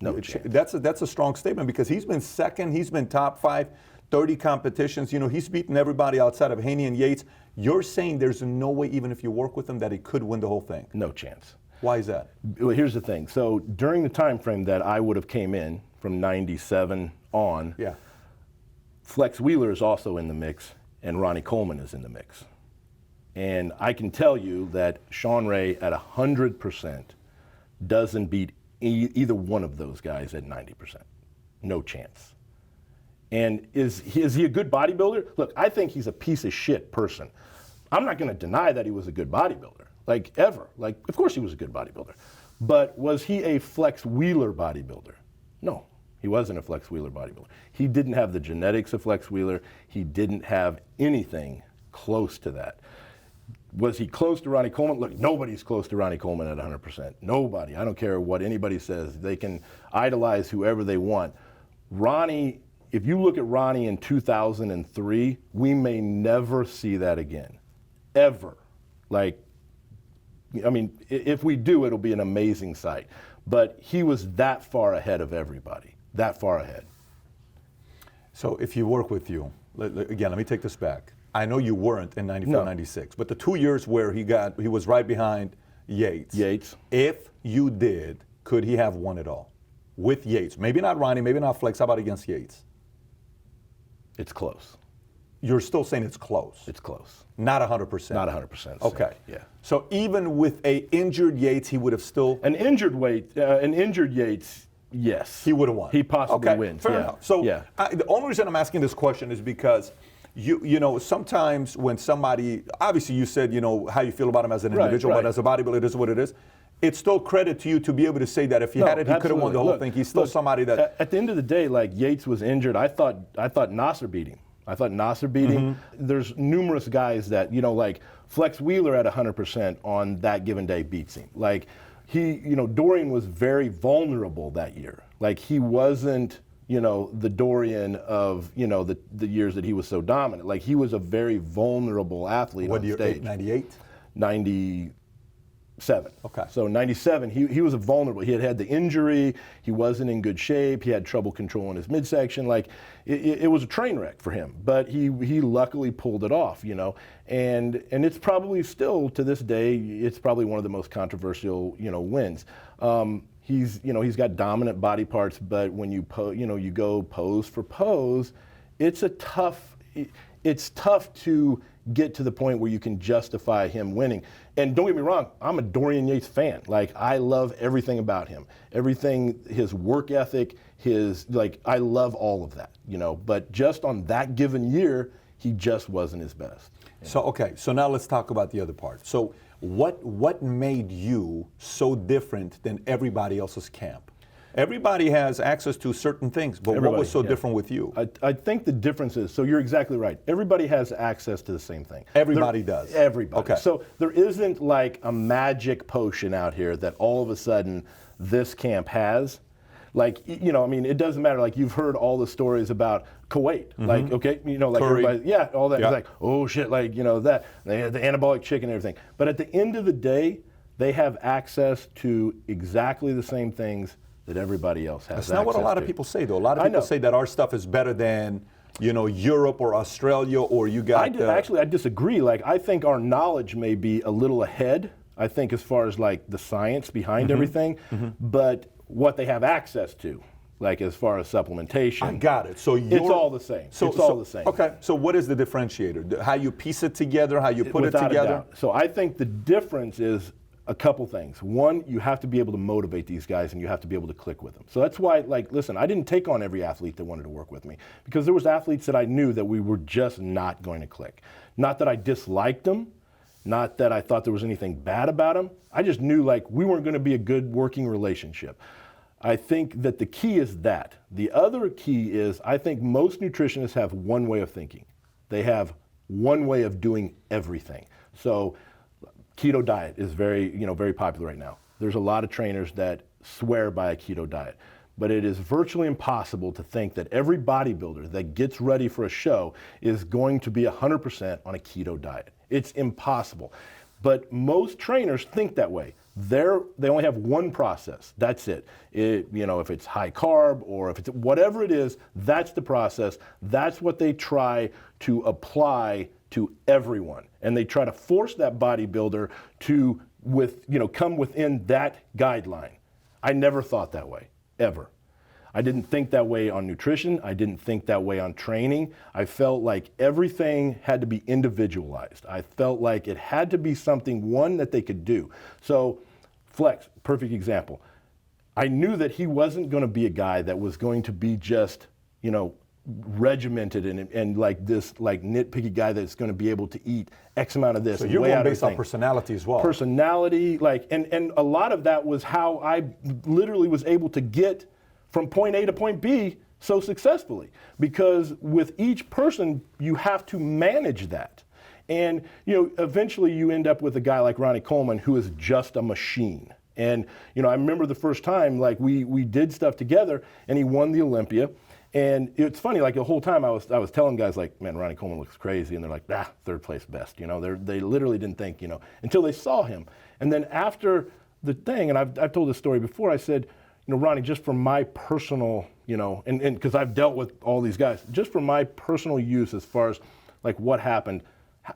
No chance. That's a strong statement, because he's been second, he's been top 5, 30 competitions. He's beaten everybody outside of Haney and Yates. You're saying there's no way, even if you work with him, that he could win the whole thing? No chance. Why is that? Well, here's the thing. So during the time frame that I would have came in from '97 on, Flex Wheeler is also in the mix, and Ronnie Coleman is in the mix. And I can tell you that Shawn Ray at 100% doesn't beat either one of those guys at 90%. No chance. And is he a good bodybuilder? Look, I think he's a piece of shit person. I'm not going to deny that he was a good bodybuilder. like ever. Like, of course he was a good bodybuilder. But was he a Flex Wheeler bodybuilder? No, he wasn't a Flex Wheeler bodybuilder. He didn't have the genetics of Flex Wheeler. He didn't have anything close to that. Was he close to Ronnie Coleman? Look, nobody's close to Ronnie Coleman at 100%. Nobody. I don't care what anybody says. They can idolize whoever they want. Ronnie, if you look at Ronnie in 2003, we may never see that again. Ever. Like, I mean, if we do, it'll be an amazing sight. But he was that far ahead of everybody. That far ahead. So if you work with you, again, let me take this back. I know you weren't in 94, No. 96, but the 2 years where he was right behind Yates. Yates. If you did, could he have won it all? With Yates. Maybe not Ronnie, maybe not Flex. How about against Yates? It's close. You're still saying it's close. It's close. Not 100%. Not 100%. Okay. Yeah. So even with a injured Yates, he would have still. An injured Yates, yes. He would have won. He possibly okay, wins. Fair yeah. enough. So yeah. The only reason I'm asking this question is because you know, sometimes when somebody, obviously you said, you know, how you feel about him as an individual, right. but as a bodybuilder, it is what it is. It's still credit to you to be able to say that if he No, had it, he could have won the whole absolutely. thing. He's still somebody that. At the end of the day, like Yates was injured. I thought Nasser beat him. I thought Nasser beat him. There's numerous guys that, you know, like Flex Wheeler at 100% on that given day beats him. Like Dorian was very vulnerable that year. Like he wasn't, you know, the Dorian of, you know, the years that he was so dominant. Like he was a very vulnerable athlete What on year? stage. 98? 97. Okay. So 97, he was a vulnerable. He had the injury. He wasn't in good shape. He had trouble controlling his midsection. Like it was a train wreck for him. But he luckily pulled it off, you know. And it's probably still to this day, it's probably one of the most controversial, you know, wins. He's got dominant body parts, but when you go pose for pose, it's tough to get to the point where you can justify him winning. And don't get me wrong, I'm a Dorian Yates fan. Like I love everything about him. Everything, his work ethic, I love all of that, you know. But just on that given year, he just wasn't his best. So now let's talk about the other part. So what made you so different than everybody else's camp? Everybody has access to certain things, but what was so different with you? I think the difference is, so you're exactly right. Everybody has access to the same thing. Everybody does. Everybody. Okay. So there isn't like a magic potion out here that all of a sudden this camp has. Like, you know, I mean, it doesn't matter. Like, you've heard all the stories about Kuwait. Like, okay, you know, like Curry. everybody, all that. It's like, oh shit, like, you know, that. They had the anabolic chicken and everything. But at the end of the day, they have access to exactly the same things that everybody else has. That's not what a lot of people say, though. A lot of people say that our stuff is better than, you know, Europe or Australia, or you got. I disagree. Like, I think our knowledge may be a little ahead. I think as far as like the science behind everything, but what they have access to, like as far as supplementation. I got it. So it's all the same. It's all the same. Okay. So what is the differentiator? How you piece it together? How you put Without it together? a doubt. So I think the difference is a couple things. One, you have to be able to motivate these guys, and you have to be able to click with them. So that's why, like, listen, I didn't take on every athlete that wanted to work with me, because there was athletes that I knew that we were just not going to click. Not that I disliked them, not that I thought there was anything bad about them. I just knew, like, we weren't going to be a good working relationship. I think that the key is that. The other key is, I think most nutritionists have one way of thinking. They have one way of doing everything. So keto diet is very popular right now. There's a lot of trainers that swear by a keto diet, but it is virtually impossible to think that every bodybuilder that gets ready for a show is going to be 100% on a keto diet. It's impossible. But most trainers think that way. They only have one process. That's it. If it's high carb or if it's whatever it is, that's the process. That's what they try to apply to everyone. And they try to force that bodybuilder to come within that guideline. I never thought that way, ever. I didn't think that way on nutrition. I didn't think that way on training. I felt like everything had to be individualized. I felt like it had to be something, one, that they could do. So Flex, perfect example. I knew that he wasn't going to be a guy that was going to be just, regimented and like this like nitpicky guy that's going to be able to eat X amount of this. So and you're way going out based on everything. personality as well. Personality, like, and a lot of that was how I literally was able to get from point A to point B so successfully. Because with each person, you have to manage that. And, you know, eventually you end up with a guy like Ronnie Coleman who is just a machine. And, you know, I remember the first time, like, we did stuff together, and he won the Olympia. And it's funny, like, the whole time I was telling guys, like, man, Ronnie Coleman looks crazy. And they're like, third place best. You know, they literally didn't think, you know, until they saw him. And then after the thing, and I've told this story before, I said, you know, Ronnie, just from my personal, you know, and because I've dealt with all these guys, just from my personal use as far as, like, what happened,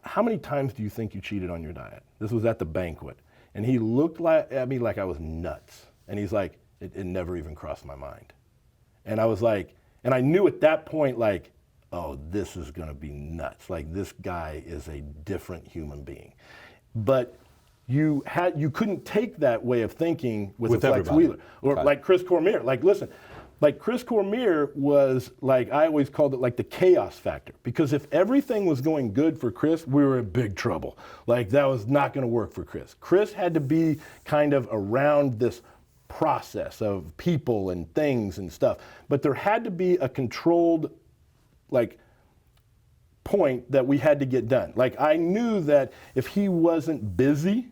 how many times do you think you cheated on your diet? This was at the banquet. And he looked at me like I was nuts. And he's like, it never even crossed my mind. And I was like, and I knew at that point, like, oh, this is going to be nuts. Like, this guy is a different human being. But you couldn't take that way of thinking with a Flex everybody. Wheeler. Or like Chris Cormier. Like, listen, like Chris Cormier was, like, I always called it like the chaos factor. Because if everything was going good for Chris, we were in big trouble. Like, that was not going to work for Chris. Chris had to be kind of around this process of people and things and stuff. But there had to be a controlled, like, point that we had to get done. Like, I knew that if he wasn't busy,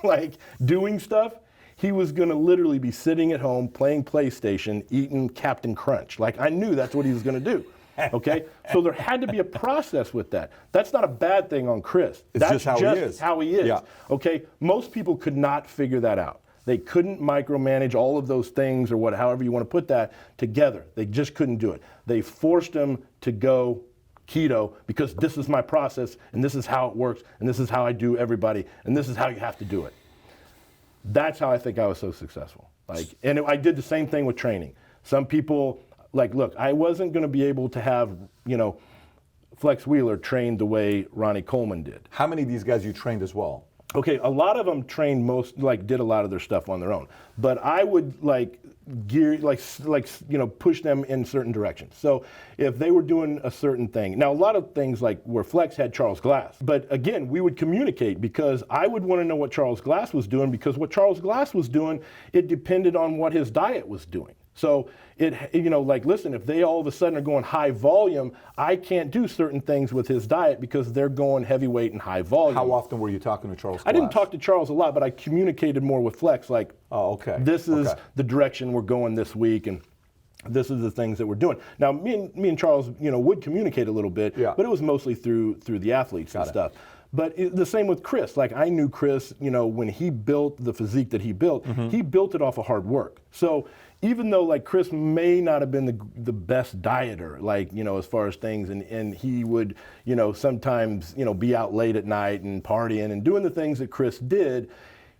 like, doing stuff, he was going to literally be sitting at home playing PlayStation, eating Captain Crunch. Like, I knew that's what he was going to do. Okay? So there had to be a process with that. That's not a bad thing on Chris. It's That's just how he is. Yeah. Okay? Most people could not figure that out. They couldn't micromanage all of those things or however you want to put that together. They just couldn't do it. They forced him to go keto because this is my process and this is how it works and this is how I do everybody and this is how you have to do it. That's how I think I was so successful. Like, and I did the same thing with training. Some people, like, look, I wasn't going to be able to have, you know, Flex Wheeler trained the way Ronnie Coleman did. How many of these guys you trained as well? Okay, a lot of them trained did a lot of their stuff on their own. But I would push them in certain directions. So if they were doing a certain thing, now a lot of things like where Flex had Charles Glass, but again, we would communicate because I would want to know what Charles Glass was doing because what Charles Glass was doing, it depended on what his diet was doing. So listen, if they all of a sudden are going high volume, I can't do certain things with his diet because they're going heavyweight and high volume. How often were you talking to Charles Glass? I didn't talk to Charles a lot, but I communicated more with Flex, like, this is the direction we're going this week, and this is the things that we're doing. Now, me and Charles, would communicate a little bit, but it was mostly through the athletes and stuff. But the same with Chris. Like, I knew Chris, when he built the physique that he built, he built it off of hard work. So even though, like, Chris may not have been the best dieter, like, as far as things, and he would, sometimes, be out late at night and partying and doing the things that Chris did,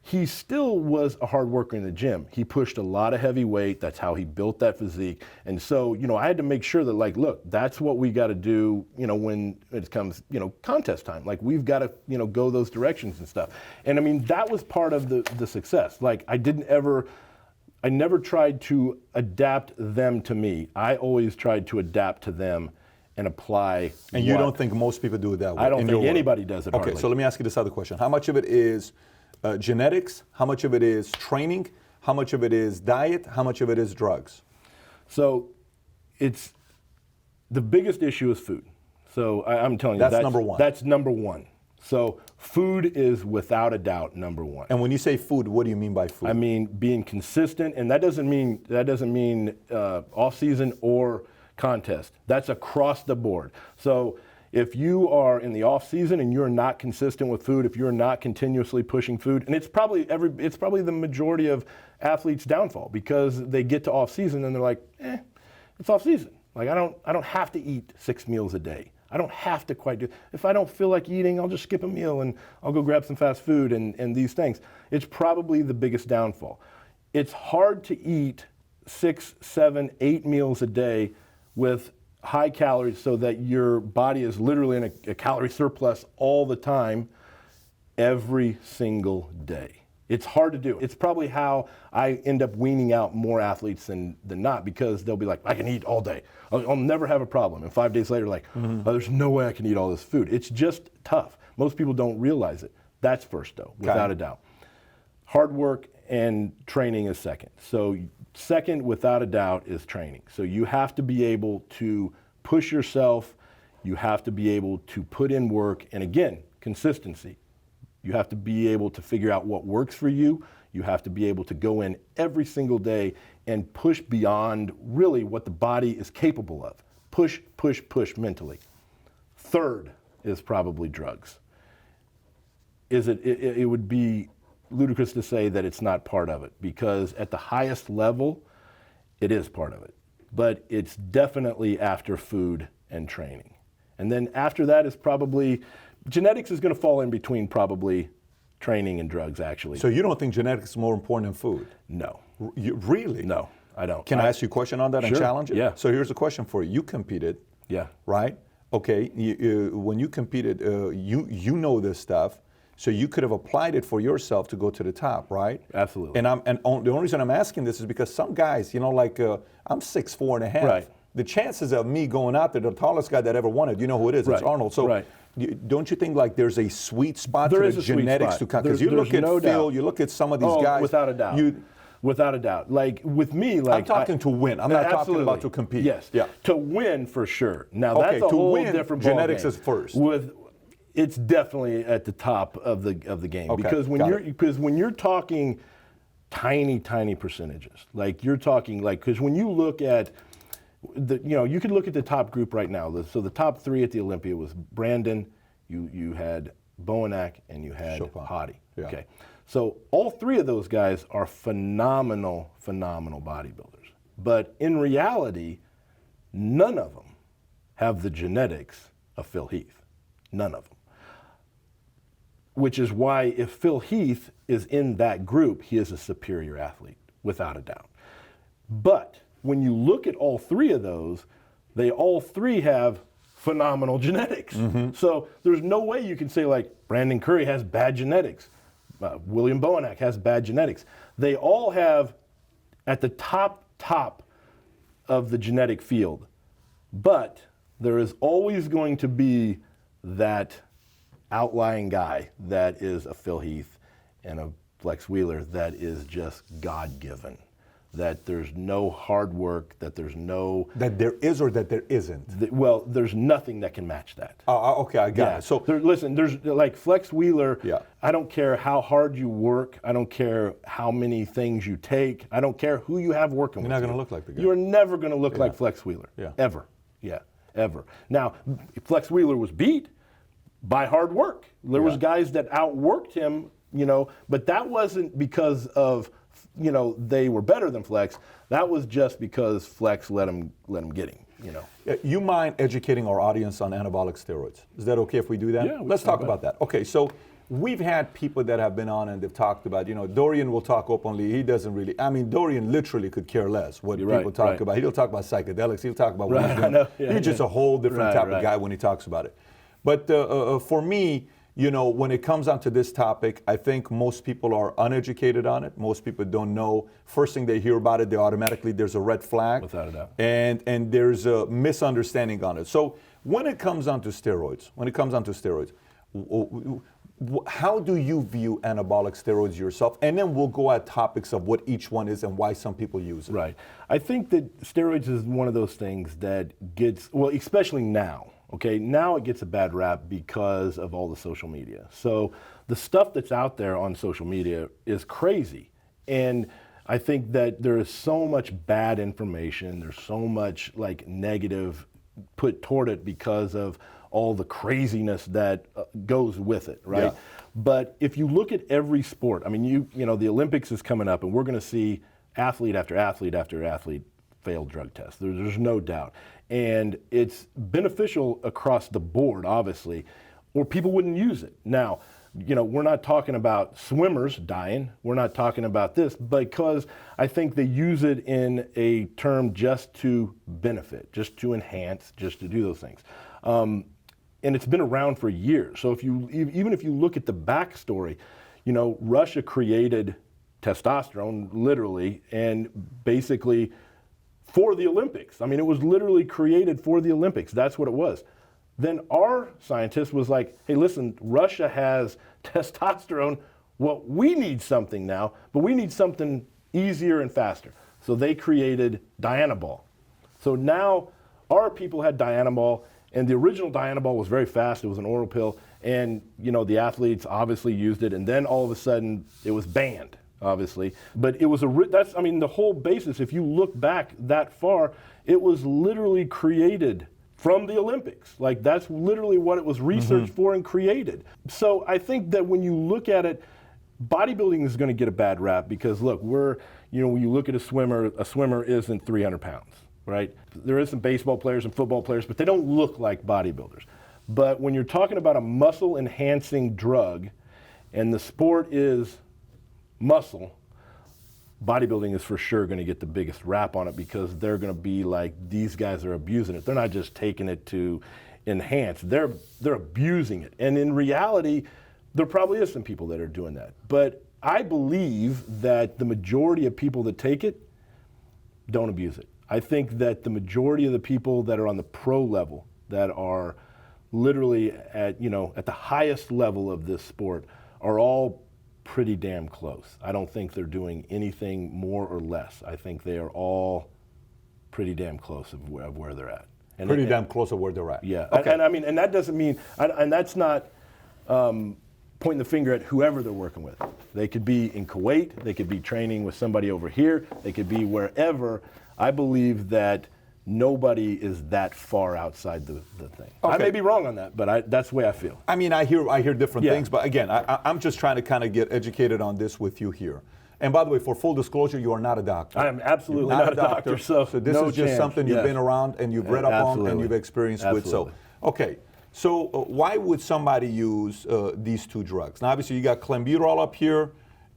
he still was a hard worker in the gym. He pushed a lot of heavy weight. That's how he built that physique. And so, I had to make sure that, like, look, that's what we got to do, when it comes, contest time. Like, we've got to, go those directions and stuff. And I mean, that was part of the success. Like, I never tried to adapt them to me. I always tried to adapt to them and apply. And you don't think most people do it that way? I don't think anybody does it. Okay, hardly. so let me ask you this other question. How much of it is genetics? How much of it is training? How much of it is diet? How much of it is drugs? So it's the biggest issue is food. So I'm telling you, that's number one. That's number one. So food is without a doubt number one. And when you say food, what do you mean by food? I mean being consistent, and that doesn't mean off season or contest. That's across the board. So if you are in the off season and you're not consistent with food, if you're not continuously pushing food, and it's probably the majority of athletes' downfall because they get to off season and they're like, it's off season. Like, I don't have to eat 6 meals a day. I don't have to quite do. If I don't feel like eating, I'll just skip a meal and I'll go grab some fast food and these things. It's probably the biggest downfall. It's hard to eat 6, 7, 8 meals a day with high calories so that your body is literally in a calorie surplus all the time, every single day. It's hard to do. It's probably how I end up weaning out more athletes than not, because they'll be like, I can eat all day. I'll never have a problem. And 5 days later, like, oh, there's no way I can eat all this food. It's just tough. Most people don't realize it. That's first, though, without a doubt. Hard work and training is second. So second, without a doubt, is training. So you have to be able to push yourself. You have to be able to put in work. And again, consistency. You have to be able to figure out what works for you. You have to be able to go in every single day and push beyond really what the body is capable of. Push, push, push mentally. Third is probably drugs. It would be ludicrous to say that it's not part of it, because at the highest level, it is part of it. But it's definitely after food and training. And then after that is probably, genetics is going to fall in between probably training and drugs, actually. So you don't think genetics is more important than food? No. Really? No, I don't. Can I ask you a question on that and Sure. challenge it? Yeah. So here's a question for you. You competed. Yeah. Right? Okay. When you competed, you know this stuff. So you could have applied it for yourself to go to the top, right? Absolutely. And the only reason I'm asking this is because some guys, you know, like I'm 6'4.5". Right. The chances of me going out there, the tallest guy that ever won it, you know who it is? Right. It's Arnold. So Right. don't you think like there's a sweet spot There to is the a sweet genetics spot. to come? Because you There's look at no Phil, doubt. you look at some of these guys. Without a doubt. Without a doubt. Like with me, like I'm talking to win. I'm not talking absolutely. about to compete. Yes. Yeah. To win for sure. Now Okay, that's a to whole win, different genetics ballgame. is first. It's definitely at the top of the game, Okay, because got when you're talking tiny percentages, like you're talking like, because when you look at you could look at the top group right now. So the top three at the Olympia was Brandon, you had Bowenack, and you had Chopin. Hottie. Yeah. Okay. So all three of those guys are phenomenal bodybuilders. But in reality, none of them have the genetics of Phil Heath. None of them. Which is why if Phil Heath is in that group, he is a superior athlete, without a doubt. But when you look at all three of those, they all three have phenomenal genetics. So there's no way you can say like Brandon Curry has bad genetics. William Bowenack has bad genetics. They all have at the top of the genetic field. But there is always going to be that outlying guy that is a Phil Heath and a Flex Wheeler that is just God-given. That there's no hard work, that there's no... That there is or that there isn't? Well, there's nothing that can match that. Okay, I got it. So listen, there's like Flex Wheeler, Yeah. I don't care how hard you work, I don't care how many things you take, I don't care who you have working with You're not you. gonna look like the guy. You're never going to look like Flex Wheeler. Yeah. Ever. Yeah, ever. Now, Flex Wheeler was beat by hard work. There was guys that outworked him, but that wasn't because of, they were better than Flex. That was just because Flex let him get him, You mind educating our audience on anabolic steroids? Is that okay if we do that? Yeah, Let's talk about that. Okay, so we've had people that have been on and they've talked about, Dorian will talk openly. He doesn't really, Dorian literally could care less what people talk about. He'll talk about psychedelics. He'll talk about what he's doing. I know. Yeah, he's just a whole different type of right. guy when he talks about it. But for me, when it comes down to this topic, I think most people are uneducated on it. Most people don't know. First thing they hear about it, there's a red flag. Without a doubt. And there's a misunderstanding on it. So when it comes down to steroids, how do you view anabolic steroids yourself? And then we'll go at topics of what each one is and why some people use it. Right. I think that steroids is one of those things that gets, well, especially now. Okay, now it gets a bad rap because of all the social media. So the stuff that's out there on social media is crazy. And I think that there is so much bad information, there's so much like negative put toward it because of all the craziness that goes with it, right? Yeah. But if you look at every sport, the Olympics is coming up and we're gonna see athlete after athlete after athlete failed drug tests. There's no doubt. And it's beneficial across the board, obviously, or people wouldn't use it. Now, we're not talking about swimmers dying. We're not talking about this because I think they use it in a term just to benefit, just to enhance, just to do those things. And it's been around for years. So even if you look at the backstory, you know, Russia created testosterone, literally, and basically for the Olympics. I mean, it was literally created for the Olympics. That's what it was. Then our scientist was like, hey, listen, Russia has testosterone. Well, we need something now, but we need something easier and faster. So they created Dianabol. So now our people had Dianabol, and the original Dianabol was very fast. It was an oral pill, and you know the athletes obviously used it, and then all of a sudden it was banned, obviously. But it was I mean, the whole basis, if you look back that far, it was literally created from the Olympics. Like, that's literally what it was researched for and created. So I think that when you look at it, bodybuilding is going to get a bad rap because, look, when you look at a swimmer isn't 300 pounds, right? There is some baseball players and football players, but they don't look like bodybuilders. But when you're talking about a muscle-enhancing drug and the sport is muscle, bodybuilding is for sure going to get the biggest rap on it because they're going to be like, these guys are abusing it. They're not just taking it to enhance, they're abusing it. And in reality, there probably is some people that are doing that. But I believe that the majority of people that take it don't abuse it. I think that the majority of the people that are on the pro level, that are literally at the highest level of this sport, are all pretty damn close. I don't think they're doing anything more or less. I think they are all pretty damn close of where they're at. And pretty damn close of where they're at. Yeah. Okay. And I mean, and that doesn't mean, and that's not pointing the finger at whoever they're working with. They could be in Kuwait, they could be training with somebody over here, they could be wherever. I believe that nobody is that far outside the thing. Okay. I may be wrong on that, but that's the way I feel. I mean, I hear different Yeah. things, but again, I'm just trying to kind of get educated on this with you here. And by the way, for full disclosure, you are not a doctor. I am absolutely You're not a doctor, so this no is just chance. something you've Yes. been around and you've read up on and Absolutely. you've experienced with. So, Absolutely. okay. So why would somebody use these two drugs? Now, obviously, you got clenbuterol up here,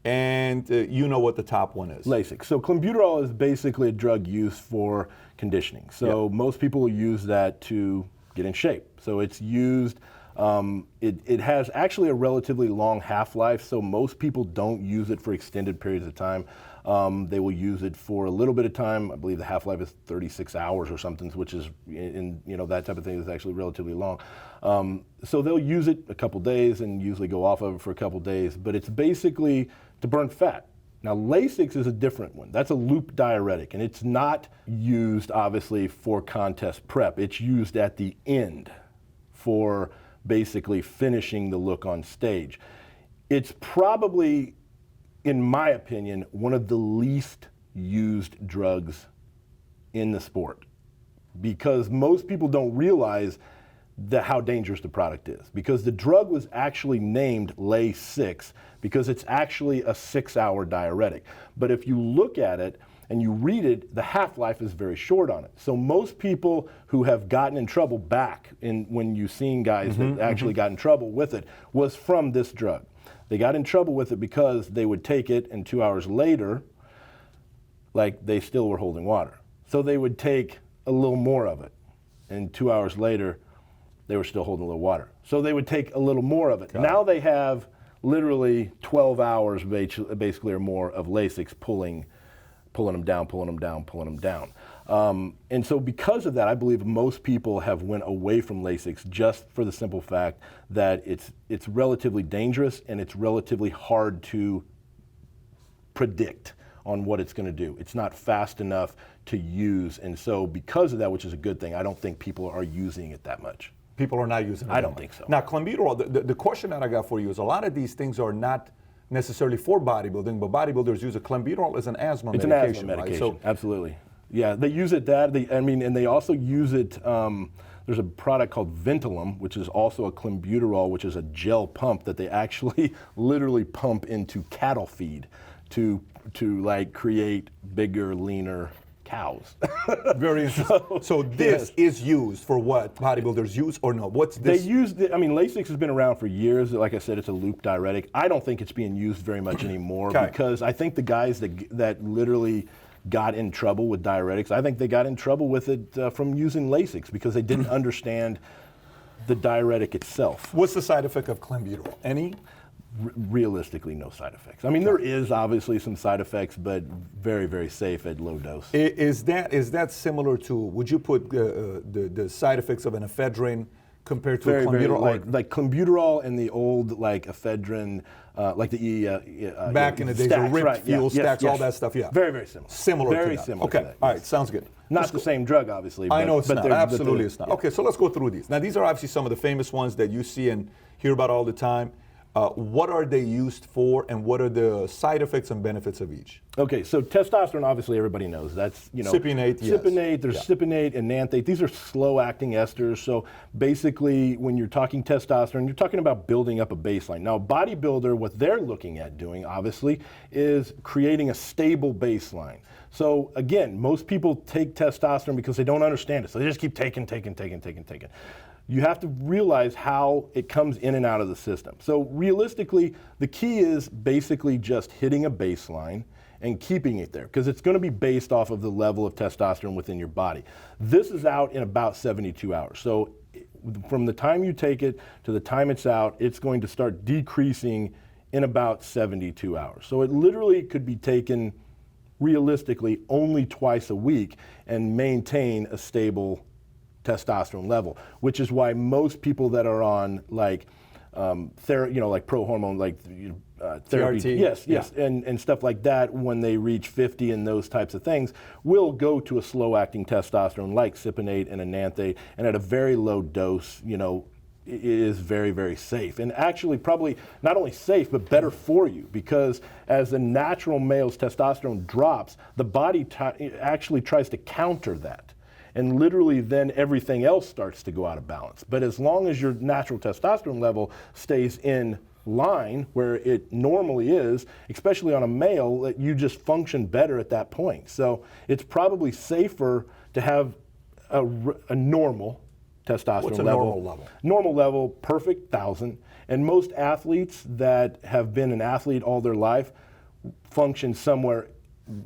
and you know what the top one is. Lasix. So clenbuterol is basically a drug used for conditioning. So most people will use that to get in shape. So it's used, it has actually a relatively long half-life, so most people don't use it for extended periods of time. They will use it for a little bit of time. I believe the half-life is 36 hours or something, which is, that type of thing is actually relatively long. So they'll use it a couple days and usually go off of it for a couple days, but it's basically to burn fat. Now, Lasix is a different one. That's a loop diuretic, and it's not used, obviously, for contest prep. It's used at the end for basically finishing the look on stage. It's probably, in my opinion, one of the least used drugs in the sport because most people don't realize how dangerous the product is, because the drug was actually named Lasix because it's actually a 6-hour diuretic. But if you look at it and you read it, the half-life is very short on it. So most people who have gotten in trouble when you've seen guys that actually got in trouble with it was from this drug. They got in trouble with it because they would take it and 2 hours later, like, they still were holding water. So they would take a little more of it, and 2 hours later, they were still holding a little water. So they would take a little more of it. Now they have literally 12 hours basically or more of Lasix pulling them down, pulling them down, pulling them down. And so because of that, I believe most people have went away from Lasix just for the simple fact that it's relatively dangerous and it's relatively hard to predict on what it's going to do. It's not fast enough to use. And so because of that, which is a good thing, I don't think people are using it that much. People are not using it. I don't think so. Now, clenbuterol, the question that I got for you is a lot of these things are not necessarily for bodybuilding, but bodybuilders use it. Clenbuterol is an asthma medication. It's an asthma medication, right? So, absolutely. Yeah, they use it and they also use it, there's a product called Ventolin, which is also a clenbuterol, which is a gel pump that they actually literally pump into cattle feed to like create bigger, leaner cows. very interesting. So this is used for what bodybuilders use or no? What's this? They use, Lasix has been around for years. Like I said, it's a loop diuretic. I don't think it's being used very much anymore because I think the guys that literally got in trouble with diuretics, I think they got in trouble with it from using Lasix because they didn't understand the diuretic itself. What's the side effect of clenbuterol? Any? realistically no side effects. I mean, there is obviously some side effects, but very, very safe at low dose. Is that similar to, would you put the side effects of an ephedrine compared to Very, a very, clenbuterol? like clenbuterol and the old like ephedrine, like the Back in the days, stacks, the ripped right, fuel yeah, stacks, yes, all yes. that stuff, yeah. Very, very similar. Similar very to that. similar Okay, to that, all right, yes. sounds good. Not the same drug, obviously. I know it's not. Absolutely they're- it's not. yeah. Okay, so let's go through these. Now, these are obviously some of the famous ones that you see and hear about all the time. What are they used for, and what are the side effects and benefits of each? Okay, so testosterone, obviously everybody knows. That's, Cypionate, yes. Cypionate, there's Yeah. cypionate and nanthate. These are slow-acting esters. So basically, when you're talking testosterone, you're talking about building up a baseline. Now, a bodybuilder, what they're looking at doing, obviously, is creating a stable baseline. So again, most people take testosterone because they don't understand it. So they just keep taking. You have to realize how it comes in and out of the system. So realistically, the key is basically just hitting a baseline and keeping it there, because it's going to be based off of the level of testosterone within your body. This is out in about 72 hours. So from the time you take it to the time it's out, it's going to start decreasing in about 72 hours. So it literally could be taken realistically only twice a week and maintain a stable testosterone level, which is why most people that are on like like pro hormone, like therapy, TRT, yes, and stuff like that, when they reach 50 and those types of things, will go to a slow-acting testosterone like cypionate and a nanthate, and at a very low dose, it is very, very safe. And actually probably not only safe, but better for you, because as the natural male's testosterone drops, the body actually tries to counter that. And literally then everything else starts to go out of balance. But as long as your natural testosterone level stays in line where it normally is, especially on a male, that you just function better at that point. So it's probably safer to have a normal testosterone What's a level. normal level? Normal level, perfect 1,000. And most athletes that have been an athlete all their life function somewhere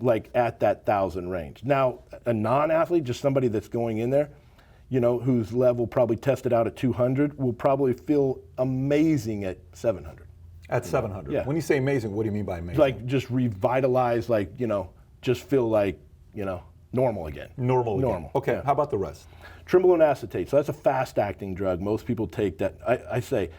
like at that 1,000 range. Now, a non-athlete, just somebody that's going in there, whose level probably tested out at 200, will probably feel amazing at 700. At 700. Yeah. When you say amazing, what do you mean by amazing? Like just revitalized, just feel like, normal again. normal. Again. Normal. Okay, yeah. how about the rest? Trembolone acetate. So that's a fast-acting drug. Most people take that. I say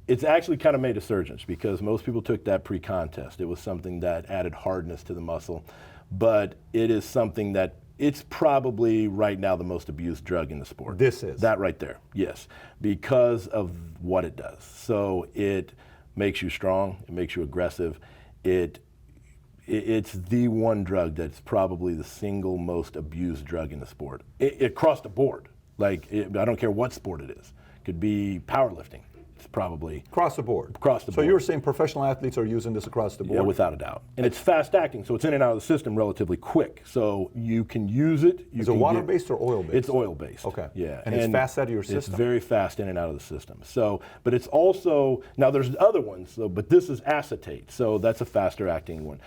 it's actually kind of made a surge because most people took that pre-contest. It was something that added hardness to the muscle, but it is something that it's probably right now the most abused drug in the sport. This is? That right there, yes, because of what it does. So it makes you strong, it makes you aggressive. It's the one drug that's probably the single most abused drug in the sport. Across the board. I don't care what sport it is. It could be powerlifting. It's probably Across the board. Across the So board. you're saying professional athletes are using this across the board? Yeah, without a doubt. And it's fast acting, so it's in and out of the system relatively quick. So you can use it. Is it water-based or oil-based? It's oil-based. Okay. Yeah. And it's fast out of your It's system? very fast in and out of the system. So, but it's also, now there's other ones, but this is acetate, so that's a faster acting one.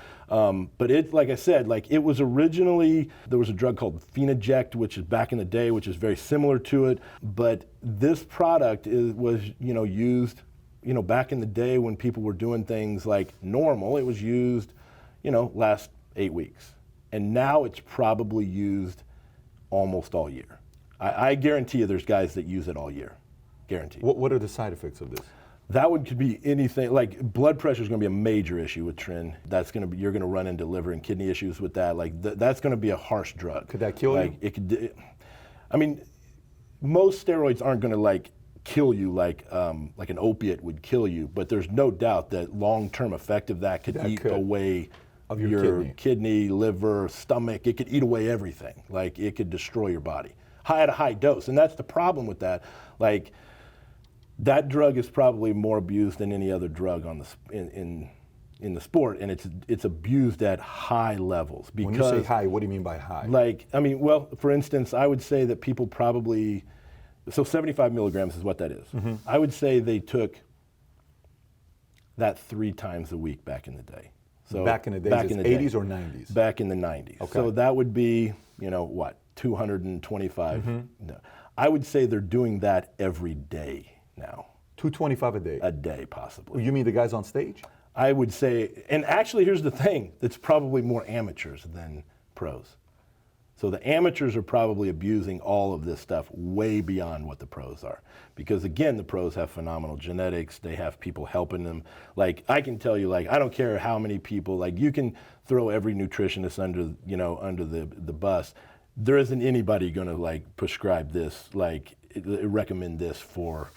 But it, like I said, it was originally, there was a drug called Phenoject, which is back in the day, which is very similar to it. But this product was, used, back in the day when people were doing things like normal. It was used, last 8 weeks. And now it's probably used almost all year. I guarantee you there's guys that use it all year. Guaranteed. What are the side effects of this? That could be anything, like blood pressure is going to be a major issue with tren. You're going to run into liver and kidney issues with that. That's going to be a harsh drug. Could that kill you? It could. I mean, most steroids aren't going to kill you like an opiate would kill you, but there's no doubt that long-term effect of that could eat away of your kidney, liver, stomach. It could eat away everything. It could destroy your body at a high dose, and that's the problem with that. That drug is probably more abused than any other drug in the sport, and it's abused at high levels. Because, when you say high, what do you mean by high? For instance, I would say that people probably, so 75 milligrams is what that is. Mm-hmm. I would say they took that 3 times a week back in the day. So back in the days, 80s or 90s? Back in the 90s. Okay. So that would be, 225. Mm-hmm. No. I would say they're doing that every day now. 225 a day. A day, possibly. You mean the guys on stage? I would say, and actually here's the thing, it's probably more amateurs than pros. So the amateurs are probably abusing all of this stuff way beyond what the pros are. Because again, the pros have phenomenal genetics, they have people helping them. Like, I can tell you, like, I don't care how many people, like, you can throw every nutritionist under, you know, under the bus. There isn't anybody gonna, like, prescribe this, like, recommend this for,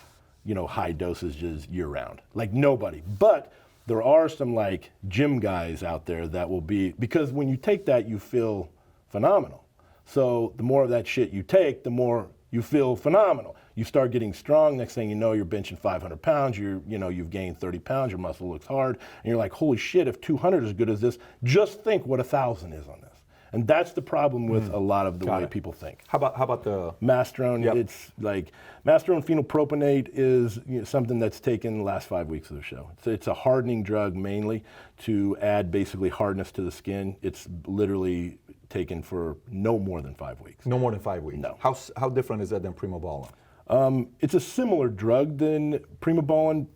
you know, high dosages year round. Like, nobody. But there are some, like, gym guys out there that will be, because when you take that, you feel phenomenal. So the more of that shit you take, the more you feel phenomenal. You start getting strong. Next thing you know, you're benching 500 pounds. You've gained 30 pounds. Your muscle looks hard, and you're like, holy shit! If 200 is as good as this, just think what 1,000 is on this. And that's the problem with a lot of the way people think. How about the Masterone? Yep. It's like Masterone phenylpropionate is something that's taken the last 5 weeks of the show. It's a hardening drug mainly to add basically hardness to the skin. It's literally taken for no more than 5 weeks. No more than 5 weeks? No. How different is that than Primobolan? It's a similar drug than Primobolan.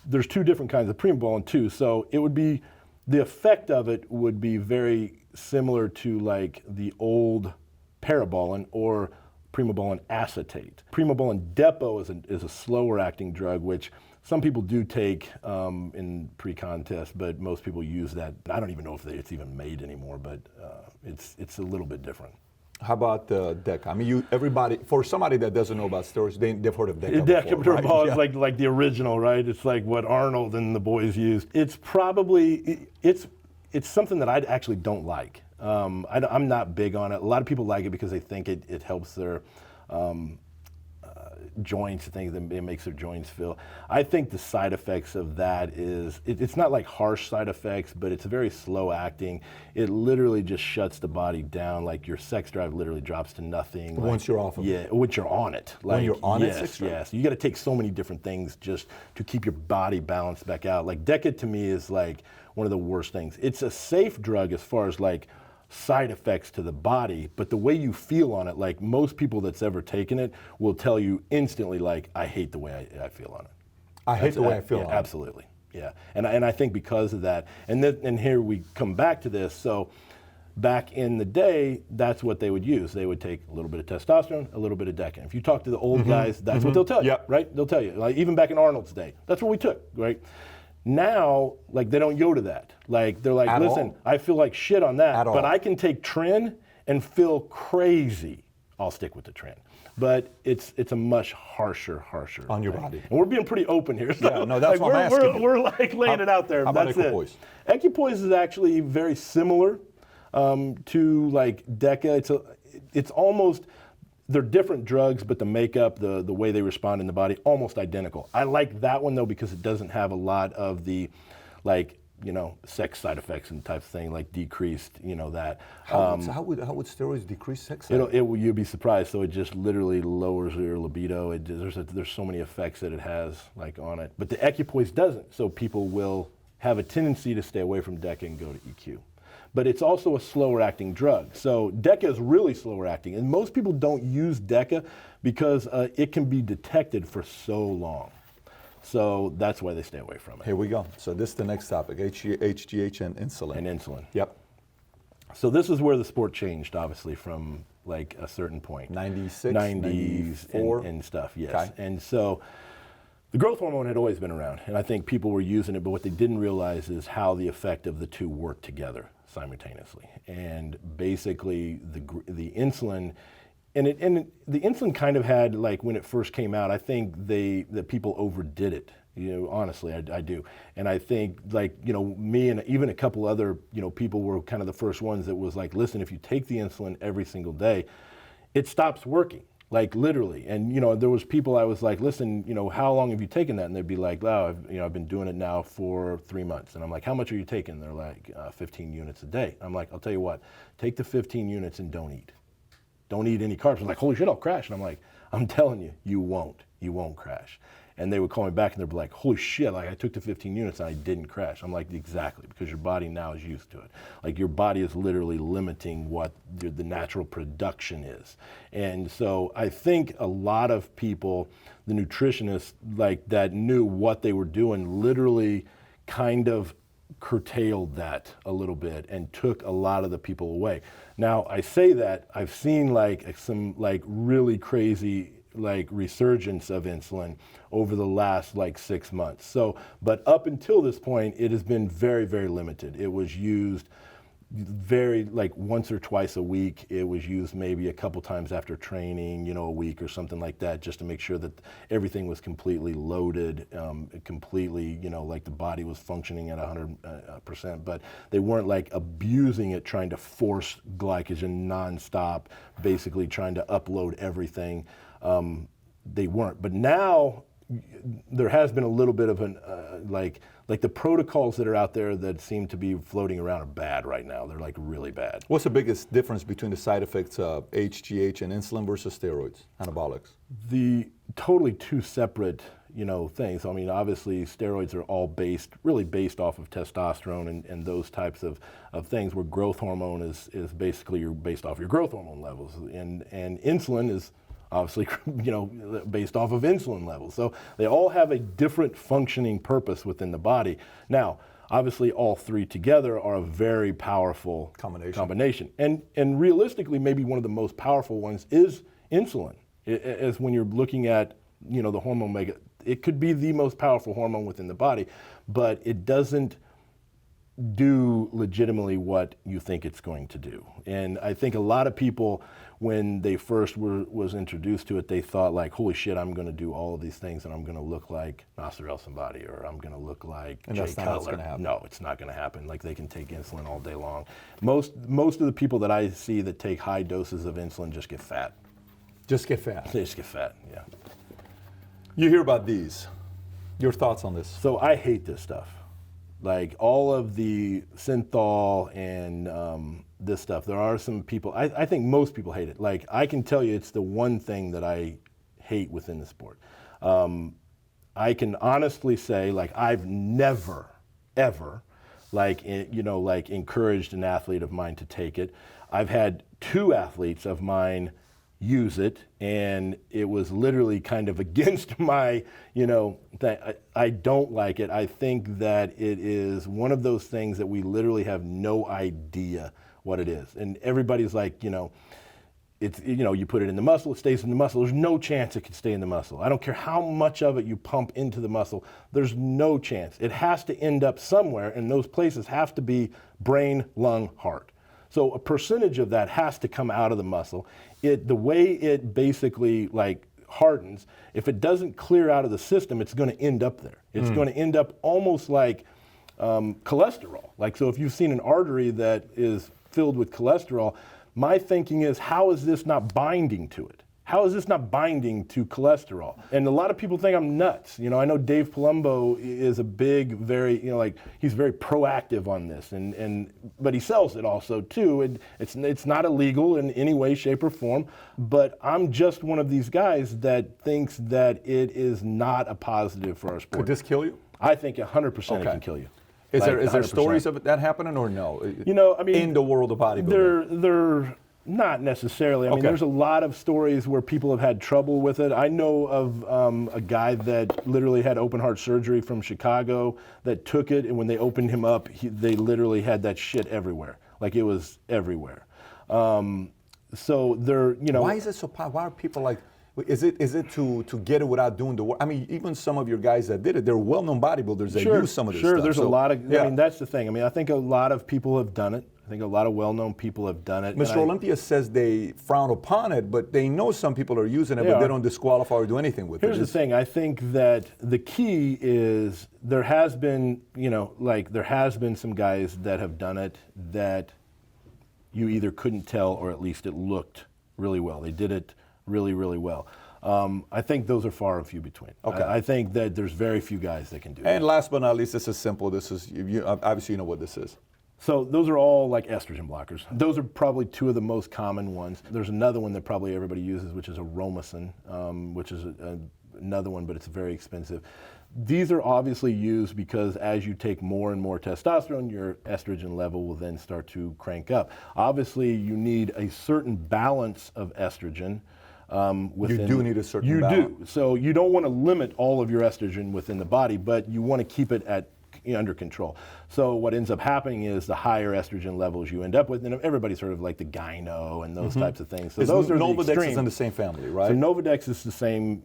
There's two different kinds of Primobolan too. So it would be, the effect of it would be very similar to like the old Parabolan or Primobolan acetate. Primobolan depot is a slower acting drug, which some people do take in pre-contest, but most people use that. I don't even know if it's even made anymore, but it's a little bit different. How about DECA? I mean, everybody, for somebody that doesn't know about steroids, they've heard of DECA before, right? Is like the original, right? It's like what Arnold and the boys used. It's probably, it's something that I actually don't like. I'm not big on it. A lot of people like it because they think it helps their joints, things, it makes their joints feel. I think the side effects of that is, it's not like harsh side effects, but it's very slow acting. It literally just shuts the body down. Like your sex drive literally drops to nothing. Once you're off of it. Yeah, once you're on it. Like, when you're on it, sex drive? Yes. You got to take so many different things just to keep your body balanced back out. Like DECA to me is like one of the worst things. It's a safe drug as far as like side effects to the body, but the way you feel on it, like most people that's ever taken it will tell you instantly, like, I hate the way I feel on it. I hate the way I feel yeah, on it. Absolutely, yeah. And I think because of that, and here we come back to this, so back in the day, that's what they would use. They would take a little bit of testosterone, a little bit of DECA. If you talk to the old guys, that's what they'll tell you, Yep. right? They'll tell you, like even back in Arnold's day, that's what we took, right? Now, like they don't go to that. Like they're like, listen, I feel like shit on that, but I can take Tren and feel crazy. I'll stick with the Tren. But it's a much harsher on your thing. body. And we're being pretty open here. So Yeah, no, that's like what I'm asking. we're like laying it out there. How about That's equipoise? it. Equipoise is actually very similar to like DECA. It's almost, they're different drugs, but the makeup, the way they respond in the body, almost identical. I like that one though because it doesn't have a lot of the, like, you know, sex side effects and type of thing, like decreased, you know, that. How would steroids decrease sex drive? You'd be surprised. So it just literally lowers your libido. There's so many effects that it has, like, on it. But the equipoise doesn't. So people will have a tendency to stay away from DECA and go to EQ. But it's also a slower acting drug. So DECA is really slower acting. And most people don't use DECA because it can be detected for so long. So that's why they stay away from it. Here we go. So this is the next topic, HGH and insulin. And insulin. Yep. So this is where the sport changed, obviously, from like a certain point. 96, 90s 94? and stuff, yes. Okay. And so the growth hormone had always been around, and I think people were using it, but what they didn't realize is how the effect of the two work together simultaneously. And basically the insulin, and the insulin kind of had, like when it first came out, I think that people overdid it. You know, honestly, I do. And I think, like, you know, me and even a couple other, you know, people were kind of the first ones that was like, listen, if you take the insulin every single day, it stops working, like literally. And, you know, there was people I was like, listen, you know, how long have you taken that? And they'd be like, oh, I've been doing it now for 3 months. And I'm like, how much are you taking? They're like, 15 units a day. I'm like, I'll tell you what, take the 15 units and don't eat. Don't eat any carbs. I'm like, holy shit, I'll crash. And I'm like, I'm telling you, you won't crash. and they would call me back and they'd be like, holy shit, like I took the 15 units and I didn't crash. I'm like, exactly, because your body now is used to it. Like your body is literally limiting what the natural production is. And so I think a lot of people, the nutritionists like that knew what they were doing, literally kind of curtailed that a little bit and took a lot of the people away. Now I say that I've seen like some like really crazy like resurgence of insulin over the last like 6 months. So, but up until this point, it has been very, very limited. It was used very like once or twice a week. It was used maybe a couple times after training, you know, a week or something like that, just to make sure that everything was completely loaded, completely, you know, like the body was functioning at 100%, but they weren't like abusing it, trying to force glycogen nonstop, basically trying to upload everything. They weren't, but now there has been a little bit of an like the protocols that are out there that seem to be floating around are bad right now. They're like really bad. What's the biggest difference between the side effects of HGH and insulin versus steroids, anabolics? The totally two separate, you know, things. I mean, obviously steroids are all really based off of testosterone and those types of things, where growth hormone is basically you're based off your growth hormone levels, and insulin is obviously, you know, based off of insulin levels. So they all have a different functioning purpose within the body. Now, obviously, all three together are a very powerful combination. And realistically, maybe one of the most powerful ones is insulin. As when you're looking at, you know, the hormone it could be the most powerful hormone within the body, but it doesn't do legitimately what you think it's going to do. And I think a lot of people, when they first was introduced to it, they thought like, holy shit, I'm going to do all of these things and I'm going to look like Nasser El-Somebody, or I'm going to look like and Jay that's not Cutler. what's going to happen. No, it's not going to happen. Like they can take insulin all day long. Most of the people that I see that take high doses of insulin just get fat. Just get fat. They just get fat, yeah. You hear about these. Your thoughts on this? So I hate this stuff. Like all of the synthol and this stuff, there are some people, I think most people hate it. Like I can tell you it's the one thing that I hate within the sport. I can honestly say, like, I've never, ever, like, you know, like encouraged an athlete of mine to take it. I've had 2 athletes of mine use it, and it was literally kind of against my, you know, I don't like it. I think that it is one of those things that we literally have no idea what it is. And everybody's like, you know, it's, you know, you put it in the muscle, it stays in the muscle. There's no chance it can stay in the muscle. I don't care how much of it you pump into the muscle. There's no chance. It has to end up somewhere, and those places have to be brain, lung, heart. So a percentage of that has to come out of the muscle. The way it basically like hardens, if it doesn't clear out of the system, it's going to end up there. It's going to end up almost like cholesterol. Like, so if you've seen an artery that is filled with cholesterol, my thinking is, how is this not binding to it? How is this not binding to cholesterol? And a lot of people think I'm nuts. You know, I know Dave Palumbo is a big, very, you know, like he's very proactive on this, but he sells it also too. And it's not illegal in any way, shape, or form. But I'm just one of these guys that thinks that it is not a positive for our sport. Could this kill you? I think 100% it can kill you. Is Like, there 100%. stories of that happening or no? You know, I mean, in the world of bodybuilding, they're not necessarily. I mean, there's a lot of stories where people have had trouble with it. I know of a guy that literally had open heart surgery from Chicago that took it, and when they opened him up, they literally had that shit everywhere. Like it was everywhere. So they're, you know. Why is it so popular? Why are people like? Is it to get it without doing the work? I mean, even some of your guys that did it, they're well-known bodybuilders that use some of this stuff. Sure, there's a lot of, I mean, that's the thing. I mean, I think a lot of people have done it. I think a lot of well-known people have done it. Mr. Olympia says they frown upon it, but they know some people are using it, but they don't disqualify or do anything with it. Here's the thing. I think that the key is there has been, you know, like there has been some guys that have done it that you either couldn't tell or at least it looked really well. They did it really, really well. I think those are far and few between. Okay. I think that there's very few guys that can do that. And last but not least, this is simple. This is, obviously you know what this is. So those are all like estrogen blockers. Those are probably 2 of the most common ones. There's another one that probably everybody uses, which is Aromacin, which is another one, but it's very expensive. These are obviously used because as you take more and more testosterone, your estrogen level will then start to crank up. Obviously, you need a certain balance of estrogen. Within, you do need a certain balance. You do. balance. So you don't want to limit all of your estrogen within the body, but you want to keep it under control. So what ends up happening is the higher estrogen levels you end up with, and everybody's heard of like the gyno and those types of things. So those are the Novadex extreme. is in the same family, right? So Novadex is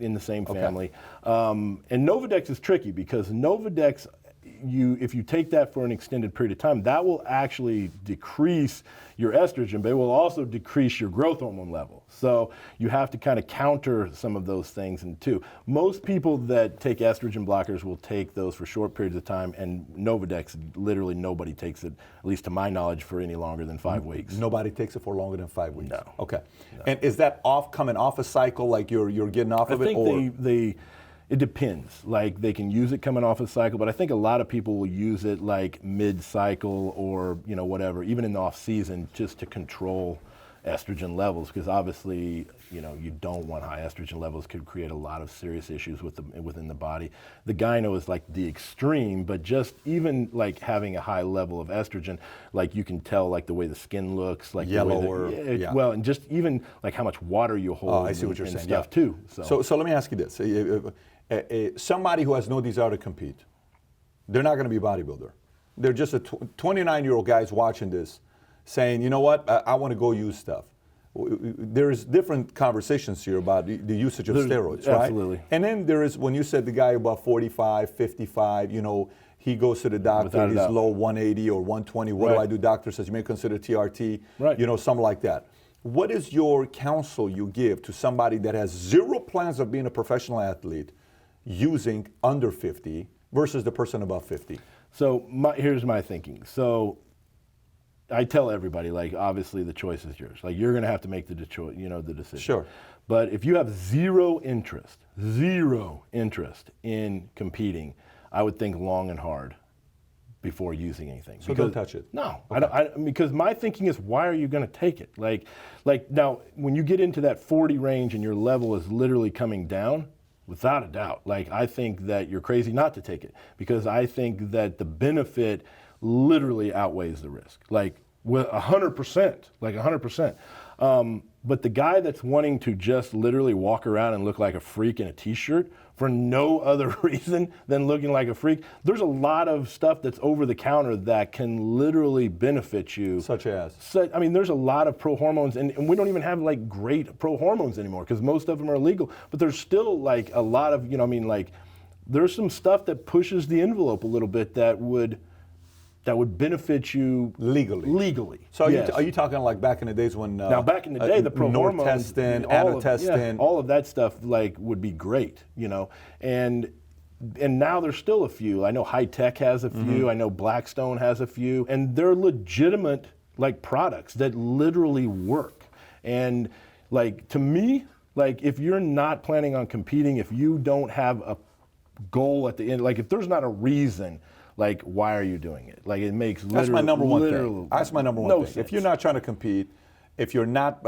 in the same family. And Novadex is tricky because Novadex, if you take that for an extended period of time, that will actually decrease your estrogen, but it will also decrease your growth hormone level. So you have to kind of counter some of those things too. Most people that take estrogen blockers will take those for short periods of time, and Novadex, literally nobody takes it, at least to my knowledge, for any longer than 5 weeks. Nobody takes it for longer than 5 weeks? No. Okay. No. And is that coming off a cycle, like you're getting off of it? I think it depends. Like they can use it coming off a cycle, but I think a lot of people will use it like mid-cycle or whatever, even in the off season, just to control estrogen levels, because obviously you don't want high estrogen levels. Could create a lot of serious issues within the body. The gyno is like the extreme, but just even like having a high level of estrogen, like you can tell like the way the skin looks, like yellow well, and just even like how much water you hold. I see what you're and saying. Stuff too. So let me ask you this: somebody who has no desire to compete, they're not going to be a bodybuilder. They're just a 29-year-old guys watching this, saying, you know what, I want to go use stuff. There's different conversations here about the usage of steroids, right? Absolutely. And then there is, when you said the guy about 45, 55, he goes to the doctor, he's low 180 or 120. What do I do? Doctor says, you may consider TRT, something like that. What is your counsel you give to somebody that has zero plans of being a professional athlete using under 50 versus the person above 50? So here's my thinking. So I tell everybody, like, obviously the choice is yours. Like, you're going to have to make the decision. Sure. But if you have zero interest in competing, I would think long and hard before using anything. So don't touch it. No, Okay. Because my thinking is, why are you going to take it? Like now, when you get into that 40 range and your level is literally coming down, without a doubt, like, I think that you're crazy not to take it, because I think that the benefit literally outweighs the risk, like with 100%, like 100%. But the guy that's wanting to just literally walk around and look like a freak in a t-shirt for no other reason than looking like a freak, there's a lot of stuff that's over the counter that can literally benefit you. Such as? I mean, there's a lot of pro hormones, and we don't even have like great pro hormones anymore because most of them are illegal, but there's still like a lot of, there's some stuff that pushes the envelope a little bit that would benefit you legally. So yes. are you talking like back in the days when now back in the day the pro hormones, Nortestin, Anatestin, all of that stuff like would be great, and now there's still a few. I know High Tech has a few. I know Blackstone has a few, and they're legitimate like products that literally work. And like, to me, like, if you're not planning on competing, if you don't have a goal at the end, like if there's not a reason, like, why are you doing it? Like, it makes That's my number one thing. That's my number one thing. Sense. If you're not trying to compete, if you're not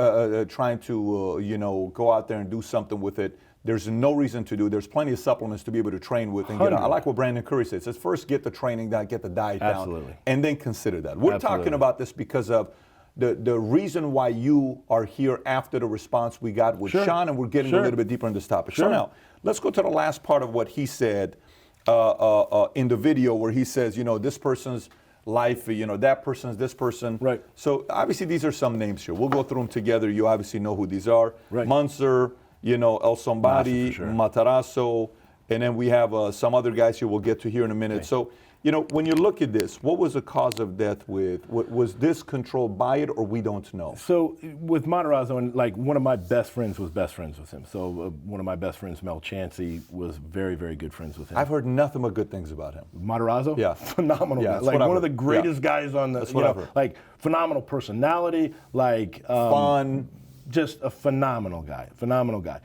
trying to, go out there and do something with it, there's no reason to do. There's plenty of supplements to be able to train with. And I like what Brandon Curry says. Says first get the training down, get the diet down, and then consider that. We're talking about this because of the reason why you are here after the response we got with Shawn, and we're getting a little bit deeper in this topic. So now, let's go to the last part of what he said in the video, where he says, this person's life, that person's this person. Right. So obviously these are some names here. We'll go through them together. You obviously know who these are. Right. Munzer, El Sombati, Matarazzo, and then we have some other guys here we'll get to here in a minute. Okay. So, when you look at this, what was the cause of death with? Was this controlled by it, or we don't know? So with Matarazzo, and like one of my best friends was best friends with him. So one of my best friends, Mel Chansey, was very, very good friends with him. I've heard nothing but good things about him. Matarazzo? Yeah. Phenomenal guy. Like one of the greatest guys on the, that's what I've heard. Like phenomenal personality, like fun. Just a phenomenal guy.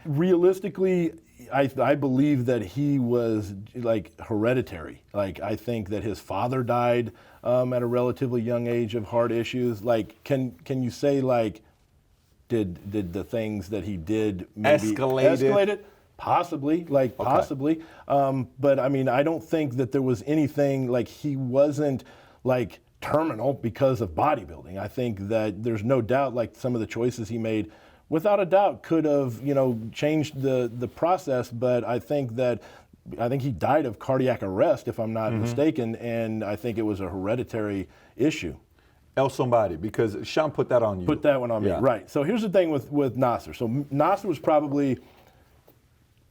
Realistically, I believe that he was like hereditary. Like, I think that his father died at a relatively young age of heart issues. Like, can you say, like, did the things that he did maybe escalated? Possibly, possibly. But I mean, I don't think that there was anything, like, he wasn't like terminal because of bodybuilding. I think that there's no doubt, like, some of the choices he made, without a doubt, could have, changed the process. But I think he died of cardiac arrest, if I'm not mistaken, and I think it was a hereditary issue. El somebody, because Shawn put that on you. Put that one on me, right. So here's the thing with Nasser. So Nasser was probably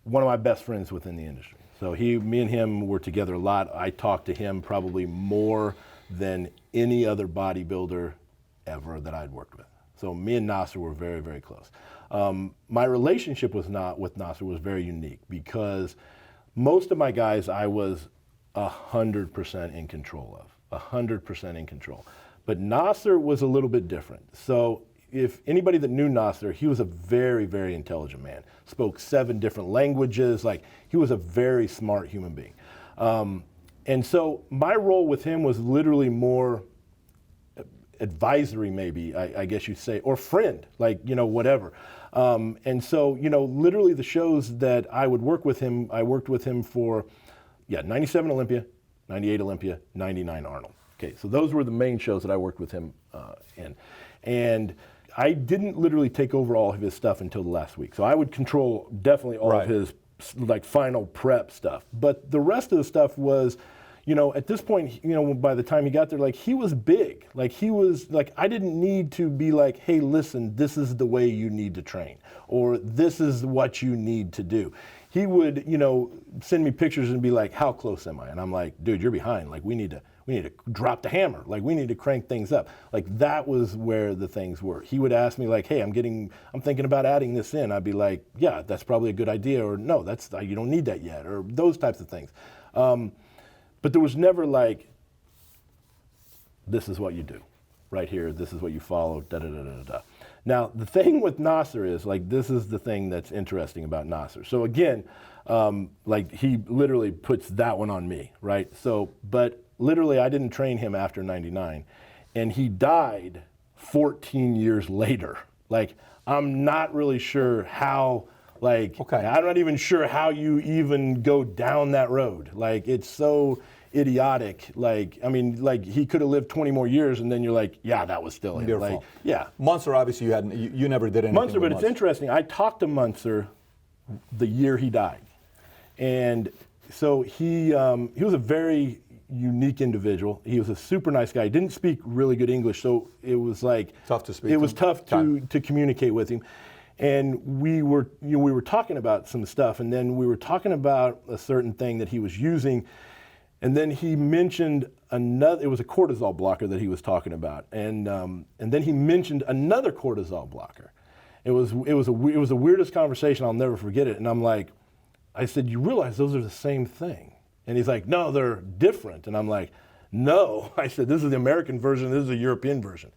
one of my best friends within the industry. So me and him were together a lot. I talked to him probably more than any other bodybuilder ever that I'd worked with. So me and Nasser were very, very close. My relationship with Nasser was very unique because most of my guys I was 100% in control of, 100% in control. But Nasser was a little bit different. So if anybody that knew Nasser, he was a very, very intelligent man. Spoke 7 different languages. Like, he was a very smart human being. And so my role with him was literally more advisory, maybe, I guess you'd say, or friend, like, whatever. And so, literally the shows that I would work with him, I worked with him for, 97 Olympia, 98 Olympia, 99 Arnold. Okay, so those were the main shows that I worked with him in. And I didn't literally take over all of his stuff until the last week. So I would control definitely all of his, like, final prep stuff. But the rest of the stuff was, at this point, by the time he got there, like, he was big. Like, I didn't need to be like, hey, listen, this is the way you need to train, or this is what you need to do. He would, send me pictures and be like, how close am I? And I'm like, dude, you're behind. Like, we need to drop the hammer. Like, we need to crank things up. Like, that was where the things were. He would ask me, like, hey, I'm thinking about adding this in. I'd be like, yeah, that's probably a good idea, or no, you don't need that yet, or those types of things. But there was never like, this is what you do right here. This is what you follow, da-da-da-da-da. Now, the thing with Nasser is, like, this is the thing that's interesting about Nasser. So again, like, he literally puts that one on me, right? So, but literally I didn't train him after 99, and he died 14 years later. Like, I'm not really sure how, like, I'm not even sure how you even go down that road. Like, it's so idiotic. Like, I mean, like, he could have lived 20 more years, and then you're like, yeah, that was still him. Like, yeah. Munzer, obviously, you never did anything Munzer, with but it's interesting. I talked to Munzer the year he died, and so he was a very unique individual. He was a super nice guy. He didn't speak really good English, so it was like tough to speak. It was tough to communicate with him. And we were talking about some stuff, and then we were talking about a certain thing that he was using, and then he mentioned another. It was a cortisol blocker that he was talking about, and then he mentioned another cortisol blocker. It was the weirdest conversation. I'll never forget it. And I'm like, I said, you realize those are the same thing? And he's like, no, they're different. And I'm like, no. I said, this is the American version. This is the European version.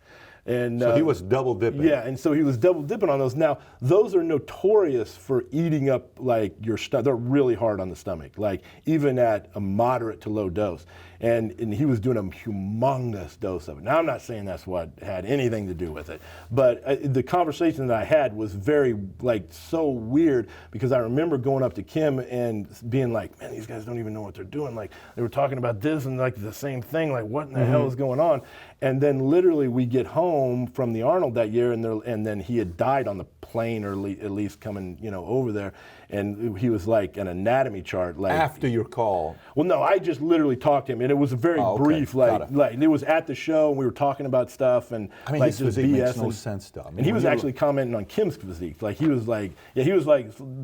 And so he was double dipping. Yeah, and so he was double dipping on those. Now, those are notorious for eating up, like, your stomach. They're really hard on the stomach, like, even at a moderate to low dose. And he was doing a humongous dose of it. Now, I'm not saying that's what had anything to do with it, but the conversation that I had was very, like, so weird, because I remember going up to Kim and being like, man, these guys don't even know what they're doing. Like, they were talking about this and, like, the same thing. Like, what in the hell is going on? And then literally we get home from the Arnold that year, and then he had died on the plane, or at least coming, over there. And he was like an anatomy chart. Like, after your call? Well, no, I just literally talked to him, and it was a very brief, like it was at the show, and we were talking about stuff, and I mean, like, his physique makes no sense, though. I mean, and he was actually commenting on Kim's physique. Like, he was like,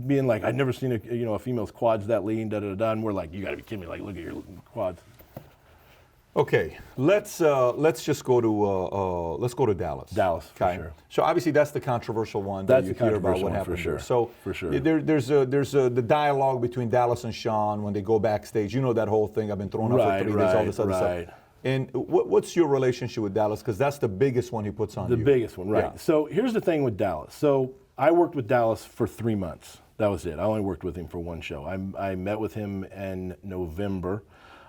being like, I'd never seen a female's quads that lean, da da da. And we're like, you got to be kidding me! Like, look at your quads. Okay, let's just go to Dallas. Dallas, for sure. So obviously that's the controversial one that you hear about what happened there. So for sure. There's the dialogue between Dallas and Shawn when they go backstage. You know that whole thing. I've been thrown up for 3 days, all this other stuff. And what's your relationship with Dallas? Because that's the biggest one he puts on you. The biggest one, right. Yeah. So here's the thing with Dallas. So I worked with Dallas for 3 months. That was it. I only worked with him for one show. I met with him in November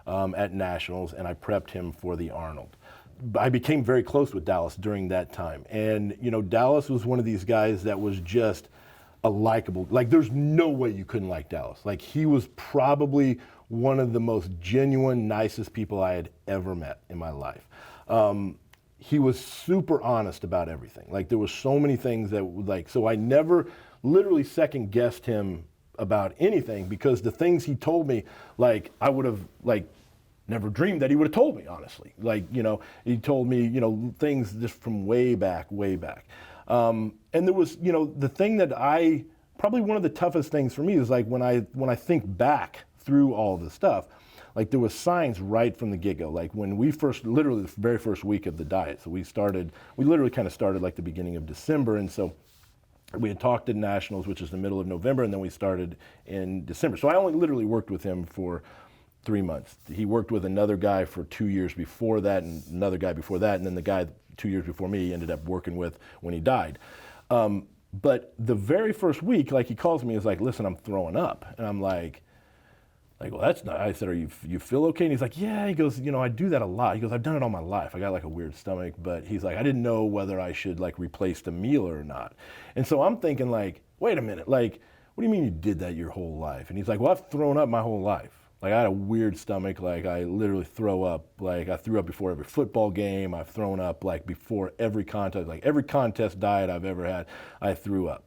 at Nationals, and I prepped him for the Arnold. I became very close with Dallas during that time. And, Dallas was one of these guys that was just a likable, like there's no way you couldn't like Dallas. Like he was probably one of the most genuine, nicest people I had ever met in my life. He was super honest about everything. Like there were so many things that like, so I never literally second guessed him about anything, because the things he told me, like I would have like never dreamed that he would have told me, honestly. Like, you know, he told me, you know, things just from way back. And there was, you know, the thing that probably one of the toughest things for me is like when I think back through all this stuff, like there was signs right from the get-go. Like when we first, literally the very first week of the diet, so we literally kind of started like the beginning of December, and so we had talked at Nationals, which is the middle of November, and then we started in December. So I only literally worked with him for 3 months. He worked with another guy for 2 years before that, and another guy before that, and then the guy 2 years before me he ended up working with when he died. But the very first week, like he calls me, he's like, listen, I'm throwing up. And I'm like, well, that's not, I said, you feel okay? And he's like, yeah. He goes, you know, I do that a lot. He goes, I've done it all my life. I got like a weird stomach, but he's like, I didn't know whether I should like replace the meal or not. And so I'm thinking like, wait a minute, like, what do you mean you did that your whole life? And he's like, well, I've thrown up my whole life. Like I had a weird stomach, like I literally throw up, like I threw up before every football game. I've thrown up like before every contest, like every contest diet I've ever had, I threw up.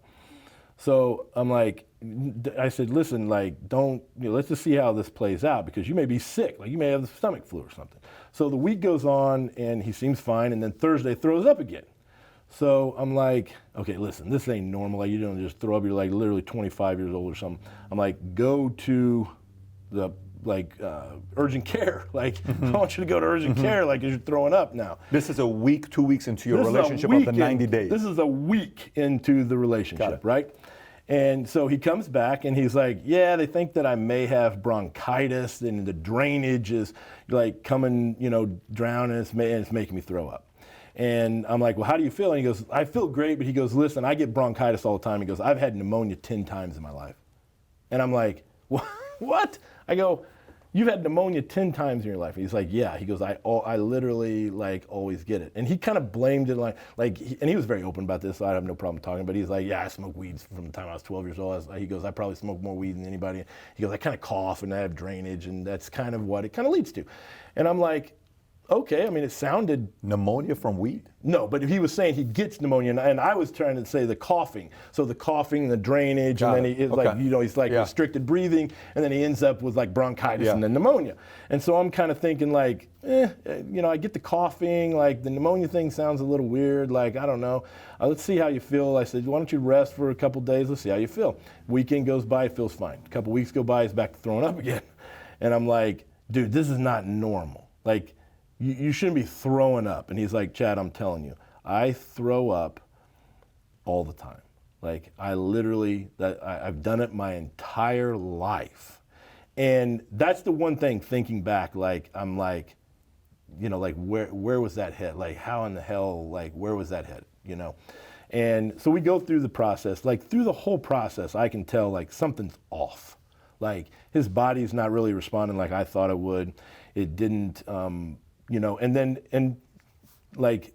So I'm like, I said, listen, like let's just see how this plays out, because you may be sick, like you may have the stomach flu or something. So the week goes on and he seems fine, and then Thursday throws up again. So I'm like, okay, listen, this ain't normal. Like you don't just throw up, you're like literally 25 years old or something. I'm like, go to the urgent care. Like I want you to go to urgent care, like 'cause you're throwing up now. This is a week, 2 weeks into your relationship of the 90 days. This is a week into the relationship, right? And so he comes back and he's like, yeah, they think that I may have bronchitis and the drainage is like coming, you know, drowning, and it's making me throw up. And I'm like, well, how do you feel? And he goes, I feel great. But he goes, listen, I get bronchitis all the time. He goes, I've had pneumonia 10 times in my life. And I'm like, what? I go, you've had pneumonia 10 times in your life. And he's like, yeah. He goes, I literally like always get it. And he kind of blamed it and he was very open about this, so I have no problem talking, but he's like, yeah, I smoke weed from the time I was 12 years old. He goes, I probably smoke more weed than anybody. He goes, I kind of cough and I have drainage, and that's kind of what it kind of leads to. And I'm like, okay, I mean, it sounded... Pneumonia from weed? No, but he was saying he gets pneumonia, and I was trying to say the coughing. So the coughing, the drainage, and then he's like restricted breathing, and then he ends up with like bronchitis and then pneumonia. And so I'm kind of thinking like, I get the coughing, like the pneumonia thing sounds a little weird, like, I don't know. Let's see how you feel. I said, why don't you rest for a couple days, let's see how you feel. Weekend goes by, it feels fine. A couple weeks go by, he's back to throwing up again. And I'm like, dude, this is not normal. Like, you shouldn't be throwing up. And he's like, Chad, I'm telling you, I throw up all the time. Like I've done it my entire life. And that's the one thing, thinking back, like I'm like, you know, like where was that head? Like how in the hell, like where was that head, you know? And so we go through the process, like through the whole process, I can tell like something's off. Like his body's not really responding like I thought it would. It didn't, and like,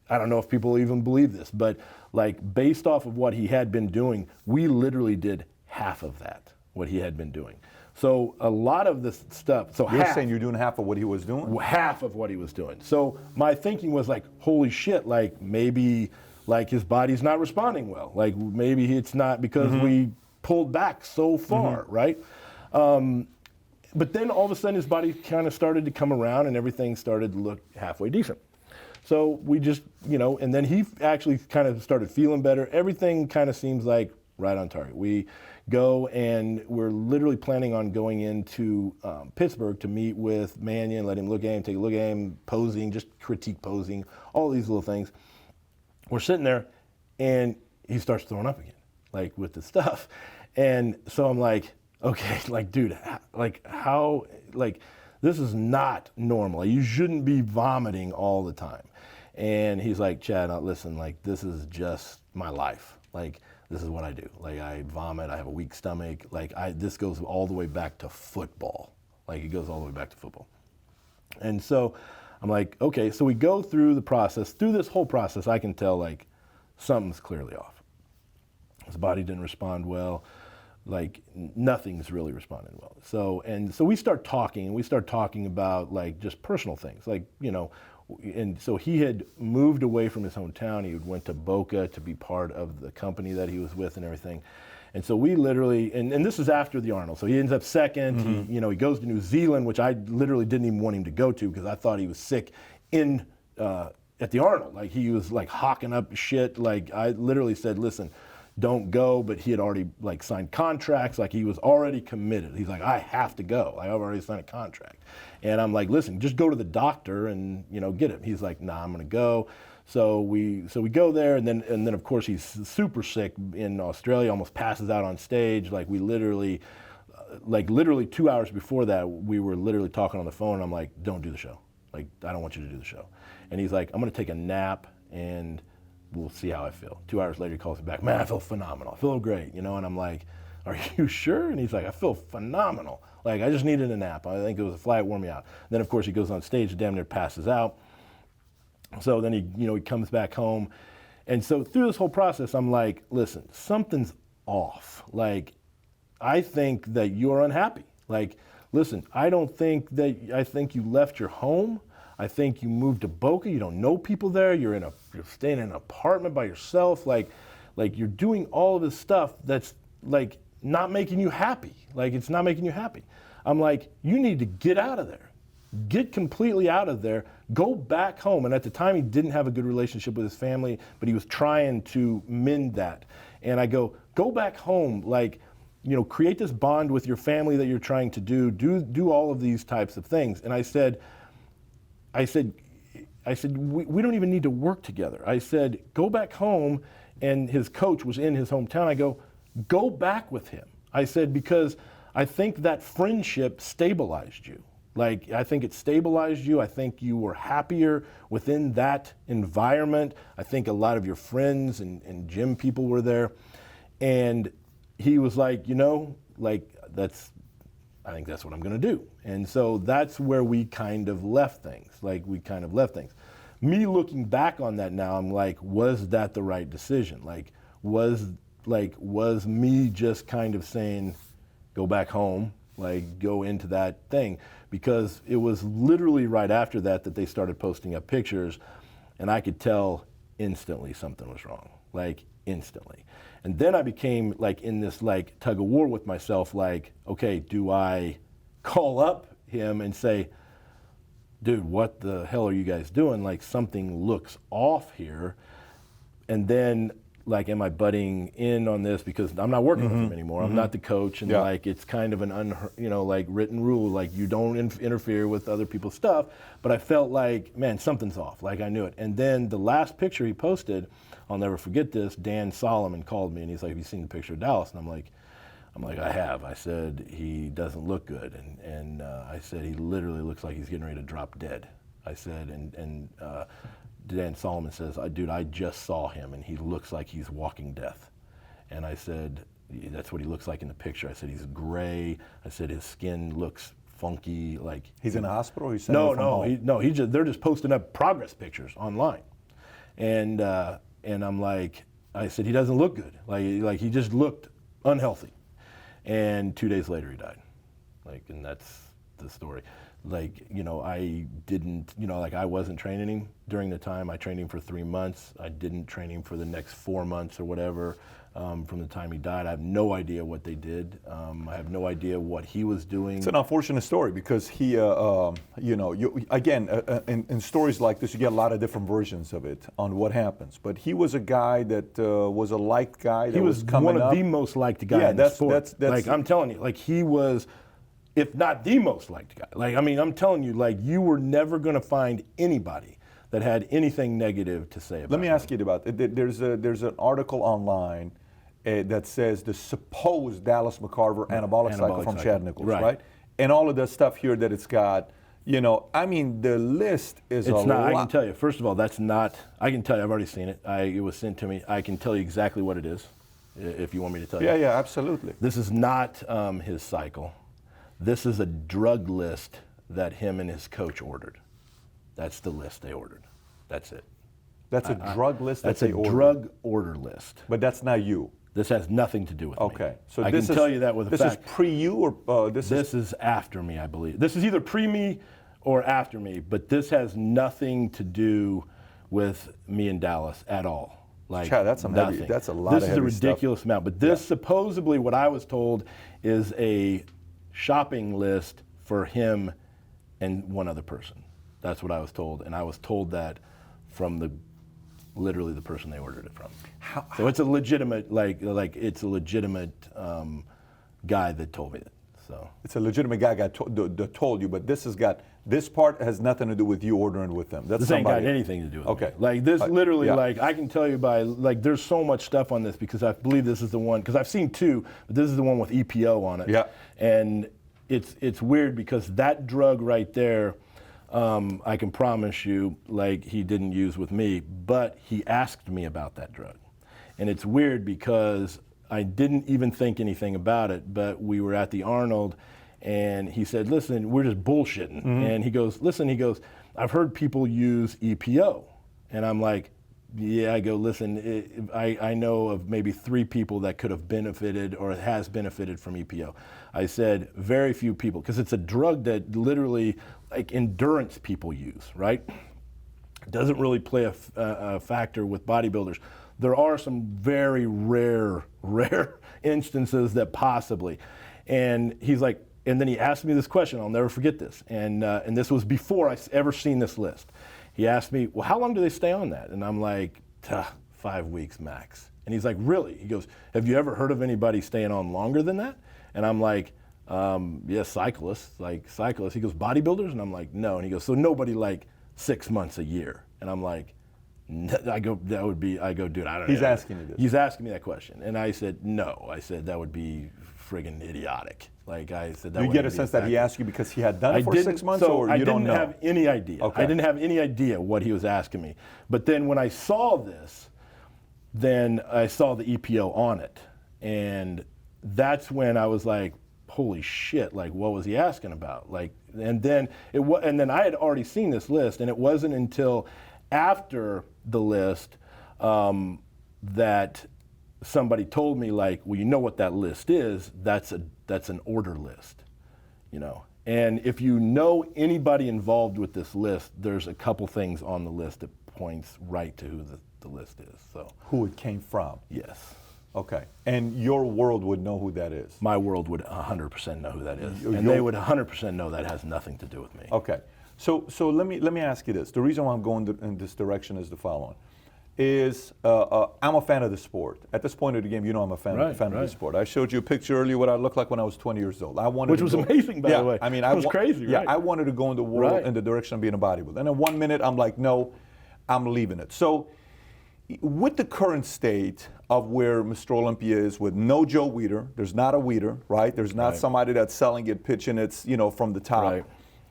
I don't know if people even believe this, but like based off of what he had been doing, we literally did half of that, what he had been doing. So a lot of this stuff, You're saying you're doing half of what he was doing? Half of what he was doing. So my thinking was like, holy shit, like maybe like his body's not responding well. Like maybe it's not because we pulled back so far, right? But then all of a sudden his body kind of started to come around and everything started to look halfway decent. So we just, and then he actually kind of started feeling better. Everything kind of seems like right on target. We go and we're literally planning on going into Pittsburgh to meet with Mannion, let him look at him, take a look at him, posing, just critique posing, all these little things. We're sitting there and he starts throwing up again, like with the stuff. And so I'm like, okay, like, dude, like how, like, this is not normal. You shouldn't be vomiting all the time. And he's like, Chad, listen, like, this is just my life. Like, this is what I do. Like, I vomit, I have a weak stomach. Like, this goes all the way back to football. Like, it goes all the way back to football. And so I'm like, okay, so we go through the process. Through this whole process, I can tell, like, something's clearly off. His body didn't respond well. Like nothing's really responding well. So we start talking about like just personal things, like, you know, and so he had moved away from his hometown. He went to Boca to be part of the company that he was with and everything. And so we literally, and this is after the Arnold, so he ends up second. He, you know, he goes to New Zealand, which I literally didn't even want him to go to because I thought he was sick at the Arnold. Like he was like hawking up shit. Like I literally said, listen, don't go, but he had already like signed contracts. Like he was already committed. He's like, I have to go. Like, I've already signed a contract. And I'm like, listen, just go to the doctor and, you know, get him. He's like, nah, I'm gonna go. So we go there, and then of course he's super sick in Australia, almost passes out on stage. Like we literally 2 hours before that, we were literally talking on the phone. And I'm like, don't do the show. Like, I don't want you to do the show. And he's like, I'm gonna take a nap and we'll see how I feel. 2 hours later, he calls me back. Man, I feel phenomenal. I feel great, you know? And I'm like, are you sure? And he's like, I feel phenomenal. Like, I just needed a nap. I think it was a flight, wore me out. And then, of course, he goes on stage, damn near passes out. So then he comes back home. And so through this whole process, I'm like, listen, something's off. Like, I think that you're unhappy. Like, listen, I think you left your home. I think you moved to Boca. You don't know people there. You're staying in an apartment by yourself. Like you're doing all of this stuff that's like not making you happy. Like it's not making you happy. I'm like, you need to get out of there. Get completely out of there. Go back home. And at the time, he didn't have a good relationship with his family, but he was trying to mend that. And I go back home. Like, you know, create this bond with your family that you're trying to do all of these types of things. And I said, we don't even need to work together. I said, go back home, and his coach was in his hometown. I go back with him. I said, because I think that friendship stabilized you. Like, I think it stabilized you. I think you were happier within that environment. I think a lot of your friends and gym people were there. And he was like, you know, like I think that's what I'm gonna do. And so that's where we kind of left things. Me looking back on that now, I'm like, was that the right decision? Was me just kind of saying, go back home, like go into that thing? Because it was literally right after that they started posting up pictures, and I could tell instantly something was wrong, like instantly. And then I became like in this like tug of war with myself, like, okay, do I call up him and say, dude, what the hell are you guys doing? Like something looks off here. And then like, am I butting in on this because I'm not working with him anymore? I'm not the coach, and like it's kind of an written rule, like you don't interfere with other people's stuff. But I felt like, man, something's off. Like I knew it. And then the last picture he posted, I'll never forget this. Dan Solomon called me and he's like, have you seen the picture of Dallas? And I'm like, I have. I said, he doesn't look good. And I said, he literally looks like he's getting ready to drop dead. I said, and Dan Solomon says, dude, I just saw him and he looks like he's walking death. And I said, that's what he looks like in the picture. I said, he's gray. I said, his skin looks funky. Like he's in a hospital? Or he's they're just posting up progress pictures online. And I'm like, I said, he doesn't look good. Like he just looked unhealthy. And 2 days later he died. Like, and that's the story. Like, you know, I didn't, you know, like I wasn't training him during the time. I trained him for 3 months. I didn't train him for the next 4 months or whatever from the time he died. I have no idea what they did. I have no idea what he was doing. It's an unfortunate story because he, in stories like this, you get a lot of different versions of it on what happens. But he was a guy that was a liked guy that was coming up. He was one of the most liked guys in the sport. Like, I'm telling you, like he was, if not the most liked guy. Like, I mean, I'm telling you, like you were never going to find anybody that had anything negative to say about him. Let me ask you about it. There's an article online that says the supposed Dallas McCarver anabolic cycle from Chad Nichols, right? And all of the stuff here that it's got, you know, I mean, the list is it's a not, lot. I can tell you, first of all, that's not, I can tell you, I've already seen it. It was sent to me. I can tell you exactly what it is, if you want me to tell you. Yeah, absolutely. This is not his cycle. This is a drug list that him and his coach ordered. That's the list they ordered. That's it. That's a drug list that they ordered? That's a drug order list. But that's not you. This has nothing to do with me. Okay. So I this can tell you that with a this fact. is pre-you or this is after me, I believe. This is either pre-me or after me, but this has nothing to do with me in Dallas at all. Like, Chad, that's some heavy- nothing. that's a lot of This is a heavy stuff. ridiculous amount. But this supposedly, what I was told, is a shopping list for him and one other person. That's what I was told, and I was told that from literally the person they ordered it from. So it's a legitimate, it's a legitimate guy that told me that. So it's a legitimate guy that told you, but this part has nothing to do with you ordering with them. That's this ain't somebody. got anything to do with Okay. me. Like this literally, yeah. like I can tell you by, like there's so much stuff on this because I believe this is the one, because I've seen two, but this is the one with EPO on it. Yeah. And it's weird because that drug right there, I can promise you, like he didn't use with me, but he asked me about that drug. And it's weird because I didn't even think anything about it, but we were at the Arnold and he said, listen, we're just bullshitting. And he goes, listen, I've heard people use EPO. And I'm like, yeah, I go, listen, I know of maybe 3 people that could have benefited or has benefited from EPO. I said, very few people, because it's a drug that literally, like endurance people use, right? It doesn't really play a factor with bodybuilders. There are some very rare instances that possibly. And he's like, and then he asked me this question, I'll never forget this. And this was before I ever seen this list. He asked me, well, how long do they stay on that? And I'm like, 5 weeks max. And he's like, really? He goes, have you ever heard of anybody staying on longer than that? And I'm like, yeah, cyclists. He goes, bodybuilders? And I'm like, no. And he goes, so nobody like 6 months, a year? And I'm like, I go, dude, I don't know. He's asking you this. He's asking me that question. And I said, no. I said, that would be friggin' idiotic. Like I said, that You get a sense that he asked you because he had done it for 6 months, or you don't know? I didn't have any idea. Okay. I didn't have any idea what he was asking me. But then when I saw this, then I saw the EPO on it. And that's when I was like, holy shit, like what was he asking about? Like, and then I had already seen this list, and it wasn't until after the list that somebody told me, like, well, you know what that list is? That's an order list, you know. And if you know anybody involved with this list, there's a couple things on the list that points right to who the list is. So Who it came from? yes, Okay. And your world would know who that is? my world would 100% know who that is, and they would 100% know that has nothing to do with me. Okay. So let me ask you this. The reason why I'm going in this direction is the following. Is I'm a fan of the sport. At this point of the game, you know I'm a fan of the sport. I showed you a picture earlier what I looked like when I was 20 years old. Which was amazing, by the way. I mean, it was crazy, yeah, right? I wanted to go in the world in the direction of being a bodybuilder. And in 1 minute, I'm like, no, I'm leaving it. So with the current state of where Mr. Olympia is, with no Joe Weider, there's not a Weider, right? There's not somebody that's selling it, pitching it, from the top. Right.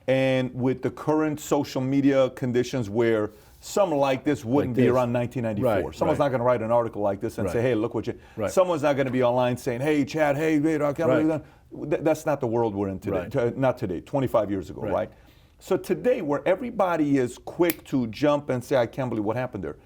And with the current social media conditions where something like this wouldn't be around 1994. Someone's not going to write an article like this and say, hey, look what you... Someone's not going to be online saying, hey, Chad, hey, I can't believe that. That's not the world we're in today. Not today, 25 years ago, right? So today, where everybody is quick to jump and say, I can't believe what happened there,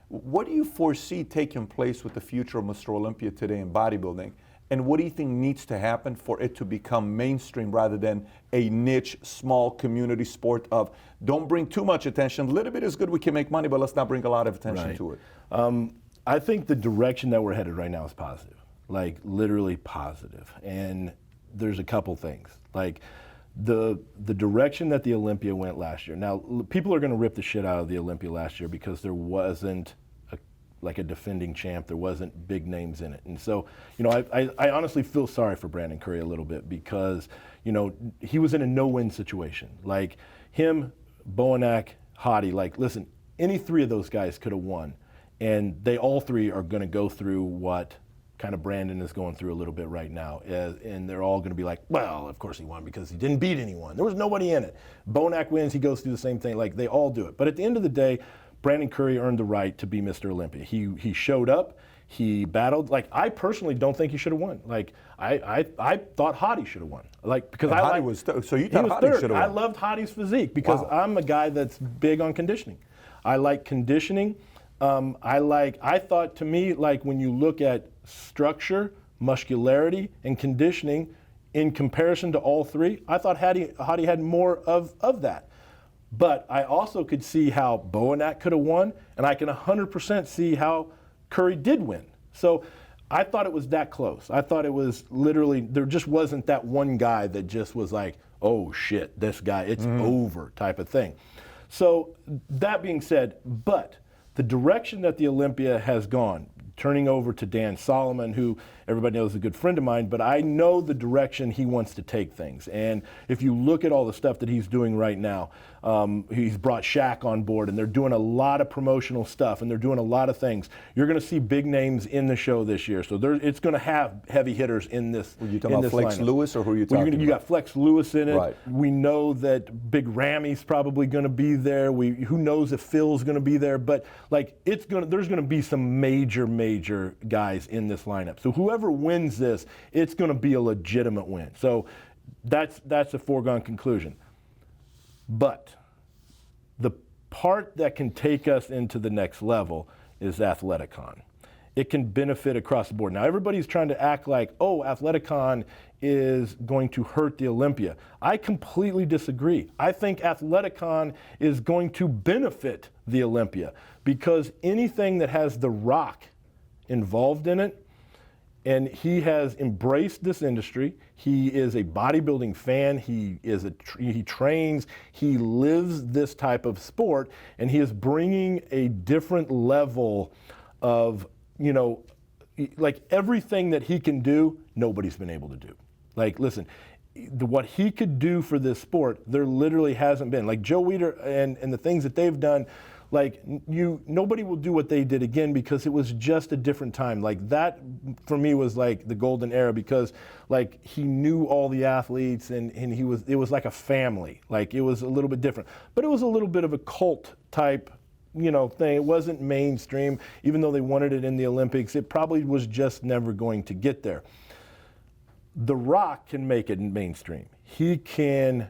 what do you foresee taking place with the future of Mr. Olympia today in bodybuilding? And what do you think needs to happen for it to become mainstream rather than a niche, small community sport of don't bring too much attention. A little bit is good, we can make money, but let's not bring a lot of attention to it. I think the direction that we're headed right now is positive, like literally positive. And there's a couple things. Like the direction that the Olympia went last year. Now, people are going to rip the shit out of the Olympia last year because there wasn't like a defending champ. There wasn't big names in it. And so, I honestly feel sorry for Brandon Curry a little bit because, he was in a no-win situation. Like him, Boanak, Hottie, like, listen, any 3 of those guys could have won. And they all 3 are going to go through what kind of Brandon is going through a little bit right now. And they're all going to be like, well, of course he won because he didn't beat anyone. There was nobody in it. Boanak wins, he goes through the same thing. Like, they all do it. But at the end of the day, Brandon Curry earned the right to be Mr. Olympia. He showed up, he battled. Like, I personally don't think he should have won. Like, I thought Hottie should have won. Like, because and Hottie was so you thought Hottie should have won. I loved Hottie's physique because I'm a guy that's big on conditioning. I like conditioning. I thought, to me, like when you look at structure, muscularity, and conditioning in comparison to all three. I thought Hadi had more of that. But I also could see how Boanak could have won, and I can 100% see how Curry did win. So I thought it was that close. I thought it was literally, there just wasn't that one guy that just was like, oh shit, this guy, it's over type of thing. So that being said, but the direction that the Olympia has gone, turning over to Dan Solomon, who everybody knows is a good friend of mine, but I know the direction he wants to take things. And if you look at all the stuff that he's doing right now, he's brought Shaq on board, and they're doing a lot of promotional stuff, and they're doing a lot of things. You're going to see big names in the show this year, so it's going to have heavy hitters in this. Were you talking about Flex lineup. Lewis, or who are you talking about? You got Flex Lewis in it. Right. We know that Big Rammy's probably going to be there. Who knows if Phil's going to be there? But like, there's going to be some major guys in this lineup. So whoever wins this, it's going to be a legitimate win. So that's a foregone conclusion. But the part that can take us into the next level is Athleticon. It can benefit across the board. Now everybody's trying to act like, oh, Athleticon is going to hurt the Olympia. I completely disagree. I think Athleticon is going to benefit the Olympia, because anything that has The Rock involved in it, and he has embraced this industry. He is a bodybuilding fan. He trains. He lives this type of sport, and he is bringing a different level of, like everything that he can do, nobody's been able to do. Like, listen, what he could do for this sport, there literally hasn't been. Like Joe Weider and the things that they've done. Like, nobody will do what they did again, because it was just a different time. Like, that for me was like the golden era, because like he knew all the athletes, and it was like a family. Like, it was a little bit different, but it was a little bit of a cult type thing. It wasn't mainstream. Even though they wanted it in the Olympics, it probably was just never going to get there. The Rock can make it mainstream. He can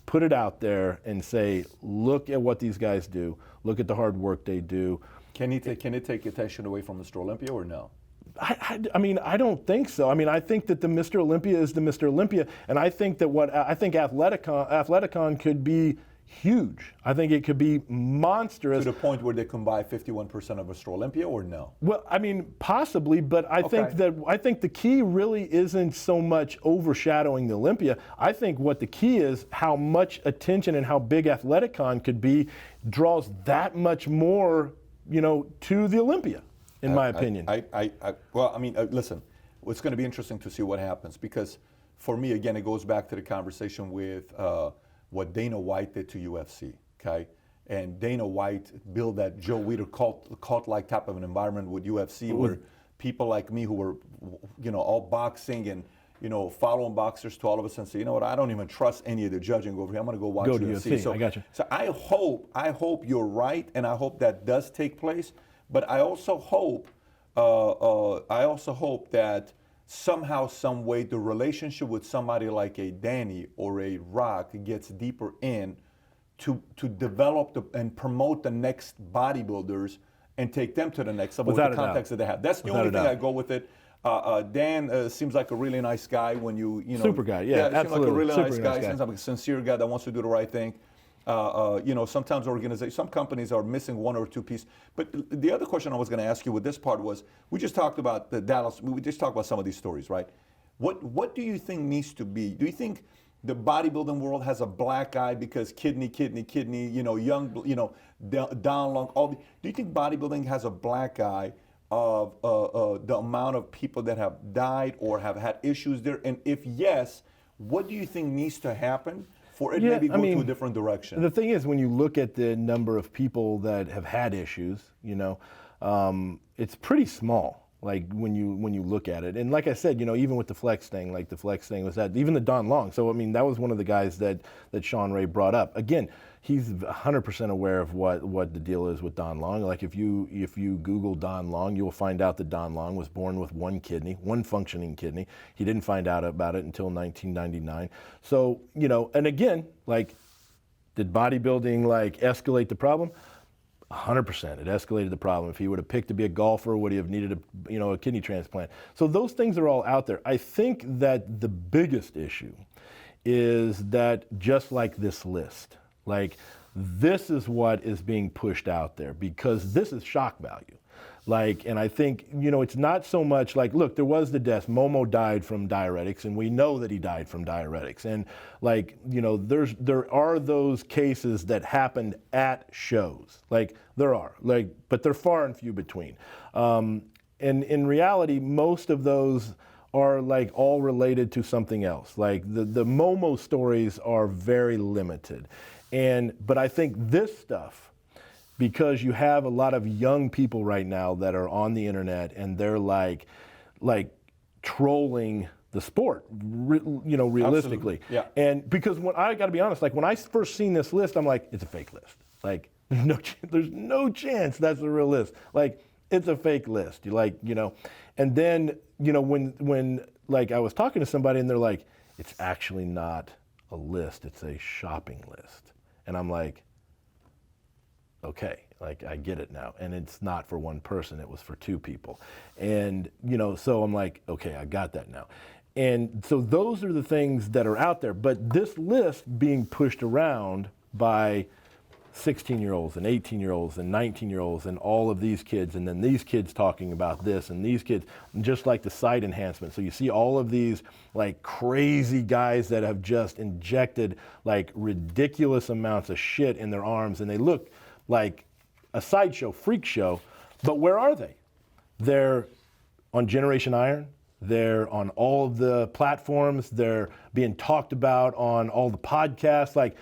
put it out there and say, look at what these guys do. Look at the hard work they do. Can it take attention away from Mr. Olympia, or no? I mean, I don't think so. I mean, I think that the Mr. Olympia is the Mr. Olympia, and I think that Athleticon could be huge. I think it could be monstrous. To the point where they can buy 51% of Mr. Olympia, or no? Well, I mean, possibly, but I think the key really isn't so much overshadowing the Olympia. I think what the key is, how much attention and how big Athleticon could be draws that much more, to the Olympia, in my opinion. Listen, it's going to be interesting to see what happens, because for me, again, it goes back to the conversation with what Dana White did to UFC, okay? And Dana White built that Joe Weider cult-like type of an environment with UFC, where people like me who were, all boxing and, following boxers, to all of a sudden say, you know what, I don't even trust any of the judging over here. I'm going to go watch UFC. So, I got you. So I hope you're right, and I hope that does take place. But I also hope that somehow, some way, the relationship with somebody like a Danny or a Rock gets deeper in to develop and promote the next bodybuilders and take them to the next level with the context that they have. That's the only thing I go with it. Dan seems like a really nice guy when you know. Super guy, yeah, absolutely. Seems like a really Super nice guy. guy. Seems like a sincere guy that wants to do the right thing. Sometimes some companies are missing one or two pieces. But the other question I was going to ask you with this part was, we just talked about the Dallas. We just talked about some of these stories, right? What do you think needs to be? Do you think the bodybuilding world has a black eye because kidney, young, down long? Do you think bodybuilding has a black eye of the amount of people that have died or have had issues there? And if yes, what do you think needs to happen for it maybe go to a different direction? The thing is, when you look at the number of people that have had issues, it's pretty small. Like when you look at it, and like I said, even with the flex thing, like the flex thing was that even the Don Long. So I mean, that was one of the guys that Shawn Ray brought up. Again, he's 100% aware of what the deal is with Don Long. Like if you Google Don Long, you will find out that Don Long was born with one functioning kidney. He didn't find out about it until 1999. So and again, like, did bodybuilding like escalate the problem? 100%. It escalated the problem. If he would have picked to be a golfer, would he have needed a kidney transplant? So those things are all out there. I think that the biggest issue is that just like this list, like this is what is being pushed out there because this is shock value. And I think, it's not so much like, look, there was the death. Momo died from diuretics, and we know that he died from diuretics. And there are those cases that happened at shows. There are, but they're far and few between. And in reality, most of those are all related to something else. The Momo stories are very limited. But I think this stuff, because you have a lot of young people right now that are on the internet and they're trolling the sport, realistically. Absolutely. Yeah. And because I got to be honest, when I first seen this list, I'm like, it's a fake list. There's no chance that's a real list. It's a fake list. And then, when I was talking to somebody and they're like, it's actually not a list, it's a shopping list. And I'm like, okay, I get it now. And it's not for one person, it was for two people. And, so I'm like, okay, I got that now. And so those are the things that are out there. But this list being pushed around by 16-year-olds and 18-year-olds and 19-year-olds and all of these kids, and then these kids talking about this and these kids, just like the site enhancement. So you see all of these crazy guys that have just injected ridiculous amounts of shit in their arms, and they look like a sideshow, freak show. But where are they? They're on Generation Iron. They're on all of the platforms. They're being talked about on all the podcasts.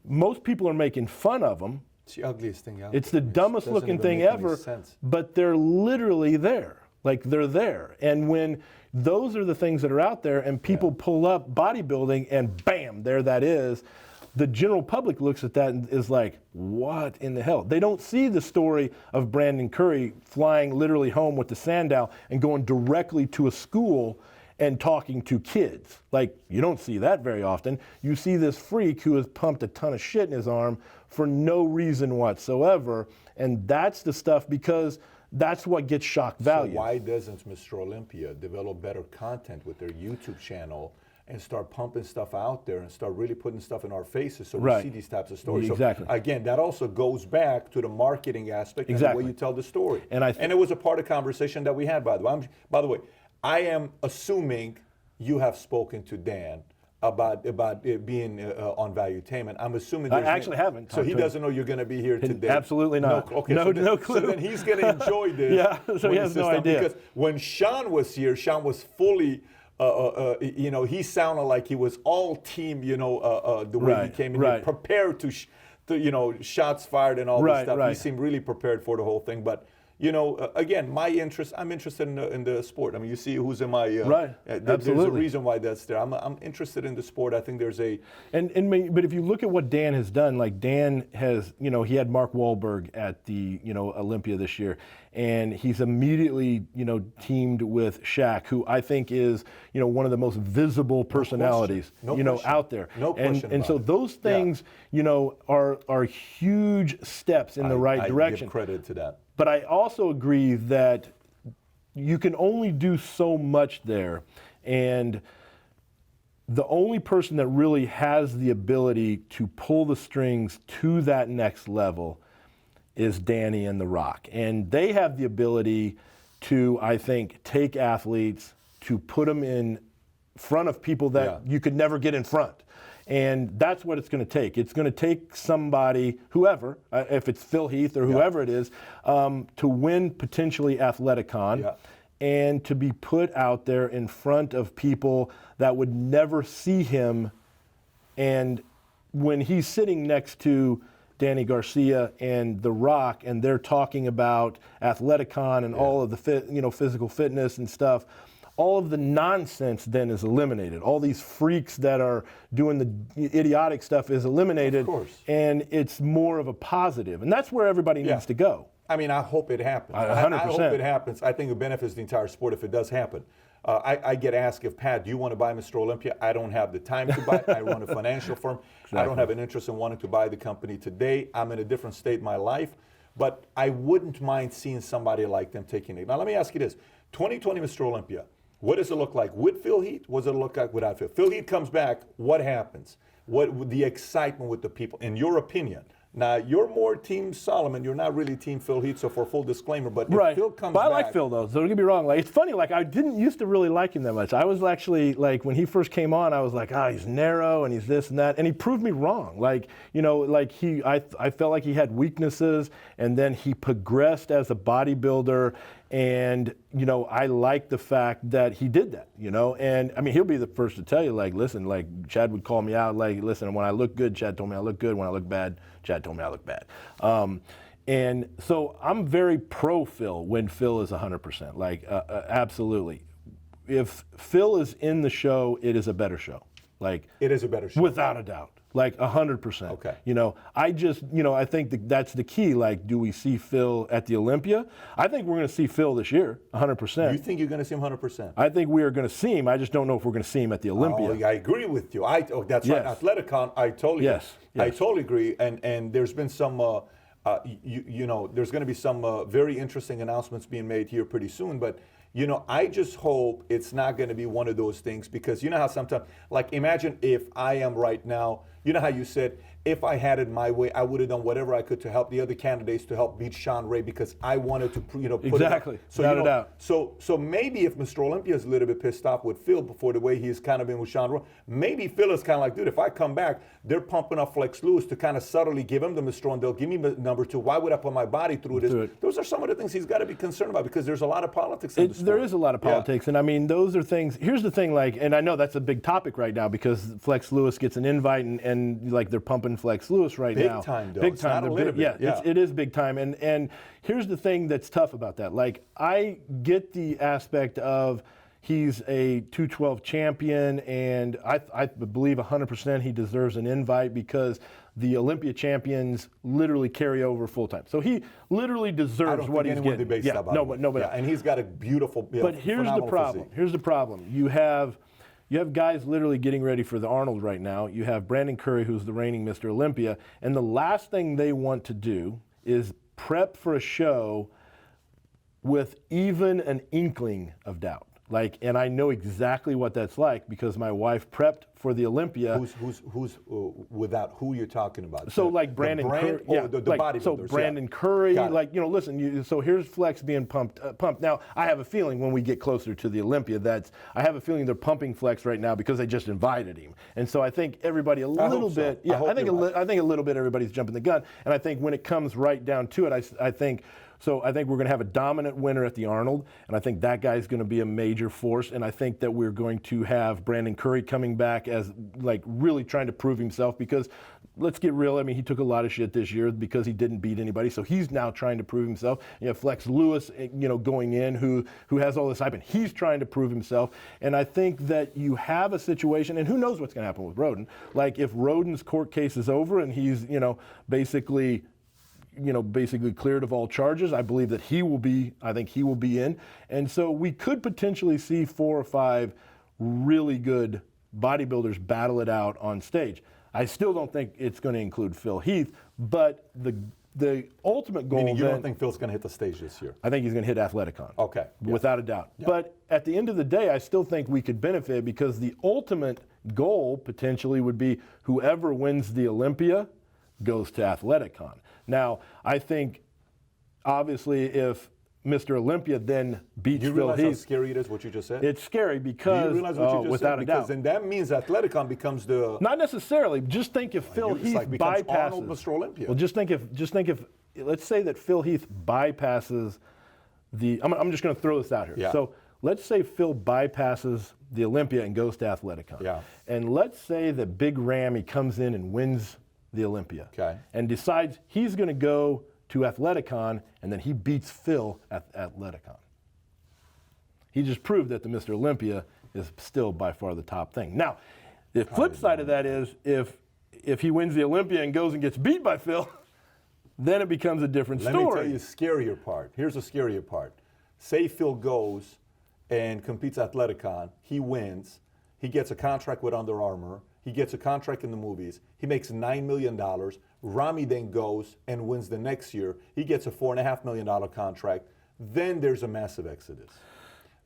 Most people are making fun of them. It's the ugliest thing out. It's the dumbest looking thing ever, but they're literally there. They're there. And when those are the things that are out there and people pull up bodybuilding and bam, there that is, the general public looks at that and is like, what in the hell? They don't see the story of Brandon Curry flying literally home with the Sandow and going directly to a school and talking to kids. You don't see that very often. You see this freak who has pumped a ton of shit in his arm for no reason whatsoever. And that's the stuff, because that's what gets shock value. So why doesn't Mr. Olympia develop better content with their YouTube channel and start pumping stuff out there and start really putting stuff in our faces so we see these types of stories? Exactly. So again, that also goes back to the marketing aspect and the way you tell the story. And it was a part of the conversation that we had, by the way. By the way, I am assuming you have spoken to Dan about it being on Valuetainment. I'm assuming I actually haven't. So he doesn't know you're going to be here today. Absolutely not. No clue. So then he's going to enjoy this. Yeah. So he has no idea. Because when Shawn was here, Shawn was fully. He sounded like he was all team. The way he came in, prepared to shots fired and all this stuff. He seemed really prepared for the whole thing, but. Again, I'm interested in the sport. I mean, you see who's in my there's a reason why that's there. I'm interested in the sport. I think there's but if you look at what Dan has done, Dan has he had Mark Wahlberg at the Olympia this year, and he's immediately teamed with Shaq, who I think is one of the most visible personalities out there. No question. And so those things are huge steps in the right direction. I give credit to that. But I also agree that you can only do so much there. And the only person that really has the ability to pull the strings to that next level is Danny and The Rock. And they have the ability to, I think, take athletes, to put them in front of people that you could never get in front. And that's what it's going to take. It's going to take somebody, whoever, if it's Phil Heath or whoever it is, to win potentially Athleticon and to be put out there in front of people that would never see him. And when he's sitting next to Danny Garcia and The Rock, and they're talking about Athleticon and all of the physical fitness and stuff, all of the nonsense then is eliminated. All these freaks that are doing the idiotic stuff is eliminated. Of course. And it's more of a positive. And that's where everybody needs to go. I mean, I hope it happens. 100%. I hope it happens. I think it benefits the entire sport if it does happen. I get asked if, Pat, do you want to buy Mr. Olympia? I don't have the time to buy. I run a financial firm. Exactly. I don't have an interest in wanting to buy the company today. I'm in a different state in my life. But I wouldn't mind seeing somebody like them taking it. Now, let me ask you this. 2020 Mr. Olympia, what does it look like with Phil Heath? What does it look like without Phil? Phil Heath comes back, what happens? What the excitement with the people, in your opinion? Now, you're more Team Solomon. You're not really Team Phil Heath, so for full disclaimer, but if Phil comes but I back... like Phil, though, so don't get me wrong. Like, it's funny, like, I didn't used to really like him that much. I was actually, like, when he first came on, I was like, he's narrow, and he's this and that, and he proved me wrong. Like, you know, like, I felt like he had weaknesses, and then he progressed as a bodybuilder, and, you know, I like the fact that he did that, you know, and, I mean, he'll be the first to tell you, like, listen, like, Chad would call me out, like, listen, when I look good, Chad told me I look good. When I look bad, Chad told me I look bad. And so I'm very pro Phil when Phil is 100%, like, absolutely. If Phil is in the show, it is a better show. Like, it is a better show. Without a doubt. Like 100%. Okay. You know, I just, you know, I think that's the key. Like, do we see Phil at the Olympia? I think we're going to see Phil this year, 100%. You think you're going to see him 100%? I think we are going to see him. I just don't know if we're going to see him at the Olympia. Oh, I agree with you. That's Yes. right. Athleticon, I totally, Yes. I totally agree. And there's been some, you know, there's going to be some very interesting announcements being made here pretty soon. But you know, I just hope it's not going to be one of those things, because you know how sometimes, like, imagine if I am right now, you know how you said, if I had it my way, I would have done whatever I could to help the other candidates to help beat Shawn Ray, because I wanted to, you know, put exactly. it up. So, without you know, a doubt. So maybe if Mr. Olympia is a little bit pissed off with Phil for the way he's kind of been with Shawn Ray, maybe Phil is kind of like, dude, if I come back, they're pumping up Flex Lewis to kind of subtly give him the Mr. and they'll give me number 2. Why would I put my body through this? Those are some of the things he's got to be concerned about, because there's a lot of politics in the sport. There is a lot of politics, and I mean, those are things. Here's the thing, like, and I know that's a big topic right now, because Flex Lewis gets an invite, and like, they're pumping Flex Lewis right now. Big time, though. Big It's time. not a little bit. Yeah, it is big time. And here's the thing that's tough about that. Like, I get the aspect of he's a 212 champion, and I believe 100% he deserves an invite, because the Olympia champions literally carry over full time. So he literally deserves what he's getting. Debates about nobody. And he's got a beautiful. But here's the problem. Physique. Here's the problem. You have guys literally getting ready for the Arnold right now. You have Brandon Curry, who's the reigning Mr. Olympia, and the last thing they want to do is prep for a show with even an inkling of doubt. Like, and I know exactly what that's like, because my wife prepped for the Olympia. Who's without who you're talking about? So like Brandon Curry, the bodybuilders. So Brandon Curry, like, you know, listen. So here's Flex being pumped. Now I have a feeling when we get closer to the Olympia, I have a feeling they're pumping Flex right now because they just invited him, and so I think everybody a little bit. Yeah, I think a little bit everybody's jumping the gun, and I think when it comes right down to it, I think we're going to have a dominant winner at the Arnold, and I think that guy's going to be a major force, and I think that we're going to have Brandon Curry coming back as, like, really trying to prove himself, because let's get real, I mean, he took a lot of shit this year because he didn't beat anybody, so he's now trying to prove himself. You have Flex Lewis, you know, going in, who has all this hype, and he's trying to prove himself, and I think that you have a situation, and who knows what's going to happen with Roden. Like, if Roden's court case is over and he's, basically cleared of all charges, I believe that he will be in. And so we could potentially see 4 or 5 really good bodybuilders battle it out on stage. I still don't think it's going to include Phil Heath, but the ultimate goal. Meaning you don't think Phil's going to hit the stage this year? I think he's going to hit Athleticon. Okay. Without a doubt. Yeah. But at the end of the day, I still think we could benefit, because the ultimate goal potentially would be whoever wins the Olympia goes to Athleticon. Now, I think, obviously, if Mr. Olympia then beats Phil Heath. Do you realize how scary it is, what you just said? It's scary because, Do you realize what you just without said? a doubt. Because then that means Athleticon becomes the... Not necessarily. Just think if Phil Heath bypasses... Arnold, Mr. Olympia. Well, just think if, let's say that Phil Heath bypasses the... I'm just going to throw this out here. Yeah. So let's say Phil bypasses the Olympia and goes to Athleticon. Yeah. And let's say that Big Ram, comes in and wins the Olympia. Okay. And decides he's going to go to Athleticon, and then he beats Phil at Athleticon. He just proved that the Mr. Olympia is still by far the top thing. Now, the flip side of that is if he wins the Olympia and goes and gets beat by Phil, then it becomes a different story. Let me tell you the scarier part. Here's the scarier part. Say Phil goes and competes Athleticon, he wins, he gets a contract with Under Armour, He gets a contract in the movies. He makes $9 million. Rami then goes and wins the next year. He gets a $4.5 million contract. Then there's a massive exodus.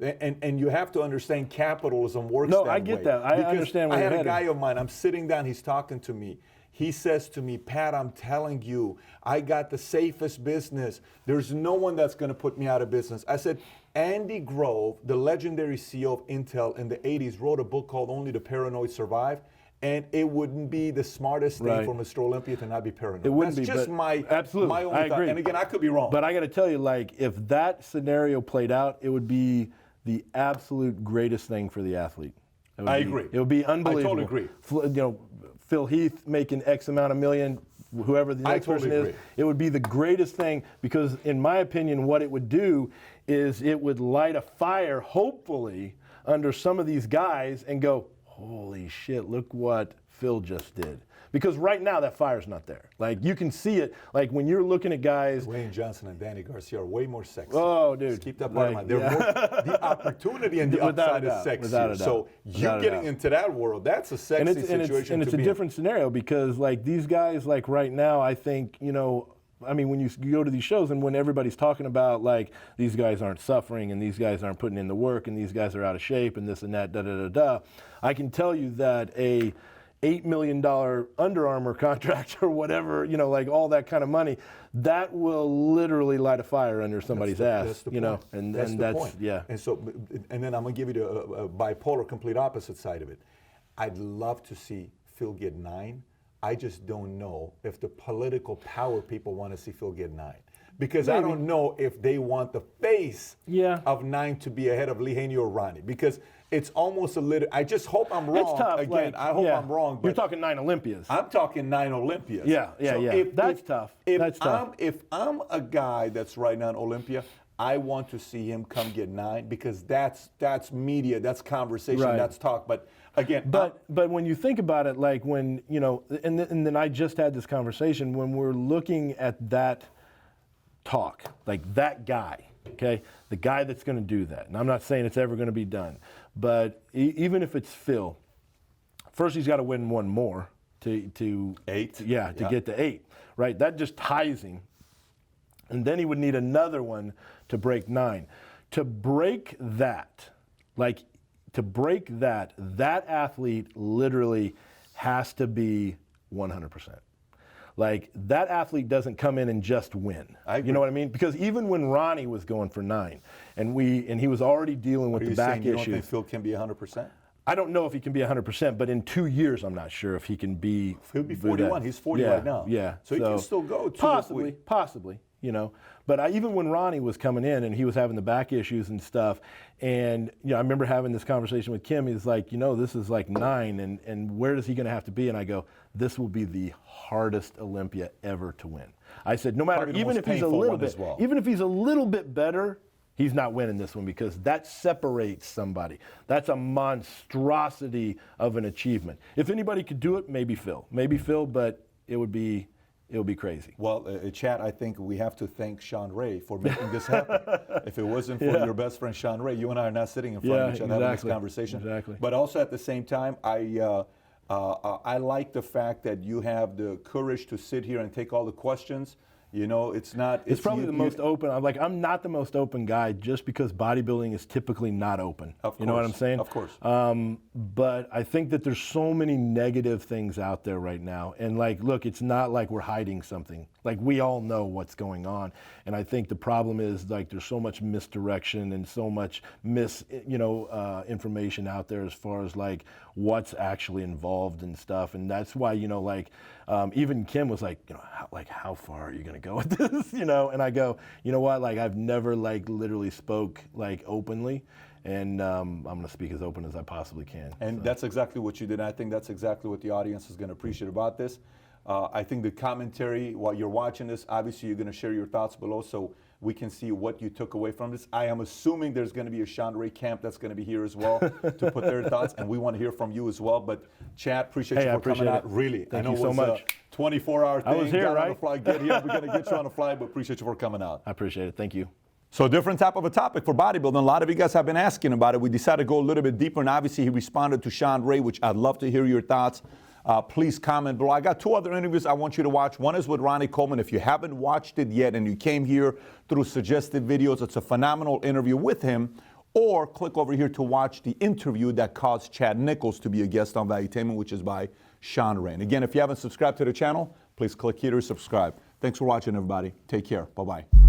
And you have to understand capitalism works that way. No, I get that. I understand where I you're had a headed. guy of mine, I'm sitting down, he's talking to me. He says to me, Pat, I'm telling you, I got the safest business. There's no one that's going to put me out of business. I said, Andy Grove, the legendary CEO of Intel in the 80s, wrote a book called Only the Paranoid Survive. And it wouldn't be the smartest thing for Mr. Olympia to not be paranoid. It wouldn't That's be, just but my absolutely, only I thought. agree. And again, I could be wrong. But I got to tell you, like, if that scenario played out, it would be the absolute greatest thing for the athlete. I agree. It would be unbelievable. I totally agree. You know, Phil Heath making X amount of million, whoever the next person is, it would be the greatest thing because, in my opinion, what it would do is it would light a fire, hopefully, under some of these guys and go, holy shit, look what Phil just did. Because right now that fire's not there. Like you can see it. Like when you're looking at guys. Wayne Johnson and Danny Garcia are way more sexy. Oh, dude. Just keep that part in mind. They're more, the opportunity and the upside is sexier. So you getting into that world, that's a sexy situation. And it's a different scenario because like these guys, like right now, I think, you know, I mean, when you go to these shows and when everybody's talking about like these guys aren't suffering and these guys aren't putting in the work and these guys are out of shape and this and that, I can tell you that a $8 million Under Armour contract or whatever, you know, like all that kind of money, that will literally light a fire under somebody's ass, you know, and that's the point. Yeah. And so, and then I'm gonna give you a bipolar, complete opposite side of it. I'd love to see Phil get 9. I just don't know if the political power people want to see Phil get 9. Because I don't know if they want the face of 9 to be ahead of Lee Haney or Ronnie. Because it's almost a little, I just hope I'm wrong. It's tough. Again, like, I hope I'm wrong. But you're talking 9 Olympias. I'm talking 9 Olympias. Yeah. That's tough. That's tough. If I'm a guy that's right now in Olympia, I want to see him come get 9 because that's media, that's conversation, that's talk. But again, but when you think about it, like when, you know, and then I just had this conversation when we're looking at that talk, like that guy, okay, the guy that's going to do that. And I'm not saying it's ever going to be done, but even if it's Phil, first he's got to win one more to 8. to get to 8, right? That just ties him. And then he would need another one to break 9. To break that, that athlete literally has to be 100%. Like that athlete doesn't come in and just win. You know what I mean? Because even when Ronnie was going for 9, and he was already dealing with the back issues. You don't think Phil can be 100%? I don't know if he can be 100%, but in 2 years, I'm not sure if he can be. He'll be 41. He's 40 right now. Yeah. So he can still go. Possibly. You know, but even when Ronnie was coming in and he was having the back issues and stuff, and you know, I remember having this conversation with Kim. He's like, you know, this is like 9, and where is he going to have to be? And I go, this will be the hardest Olympia ever to win. I said, no matter, even if he's a little bit better, he's not winning this one because that separates somebody. That's a monstrosity of an achievement. If anybody could do it, maybe Phil, but it would be crazy. Well, Chad, I think we have to thank Shawn Ray for making this happen. If it wasn't for your best friend Shawn Ray, you and I are not sitting in front of each other having this conversation. Exactly. But also at the same time, I like the fact that you have the courage to sit here and take all the questions. You know, it's probably the most open. I'm not the most open guy just because bodybuilding is typically not open. Of course. You know what I'm saying? Of course. But I think that there's so many negative things out there right now. And like, look, it's not like we're hiding something. Like we all know what's going on. And I think the problem is like there's so much misdirection and so much information out there as far as like what's actually involved and stuff. And that's why, you know, like even Kim was like, you know, how far are you going to go with this, you know? And I go, you know what, like I've never like literally spoke like openly, and I'm going to speak as open as I possibly can. And that's exactly what you did. And I think that's exactly what the audience is going to appreciate about this. I think the commentary while you're watching this, obviously you're going to share your thoughts below so we can see what you took away from this. I am assuming there's going to be a Shawn Ray camp that's going to be here as well to put their thoughts, and we want to hear from you as well. But Chad, appreciate you for coming out. Really, Thank you so much. 24-hour thing. I was here, right? On the fly. Get here. We're going to get you on the fly, but appreciate you for coming out. I appreciate it. Thank you. So different type of a topic for bodybuilding. A lot of you guys have been asking about it. We decided to go a little bit deeper, and obviously he responded to Shawn Ray, which I'd love to hear your thoughts. Please comment below. I got 2 other interviews I want you to watch. One is with Ronnie Coleman. If you haven't watched it yet and you came here through suggested videos, it's a phenomenal interview with him. Or click over here to watch the interview that caused Chad Nicholls to be a guest on Valuetainment, which is by Shawn Ray. And again, if you haven't subscribed to the channel, please click here to subscribe. Thanks for watching, everybody. Take care. Bye-bye.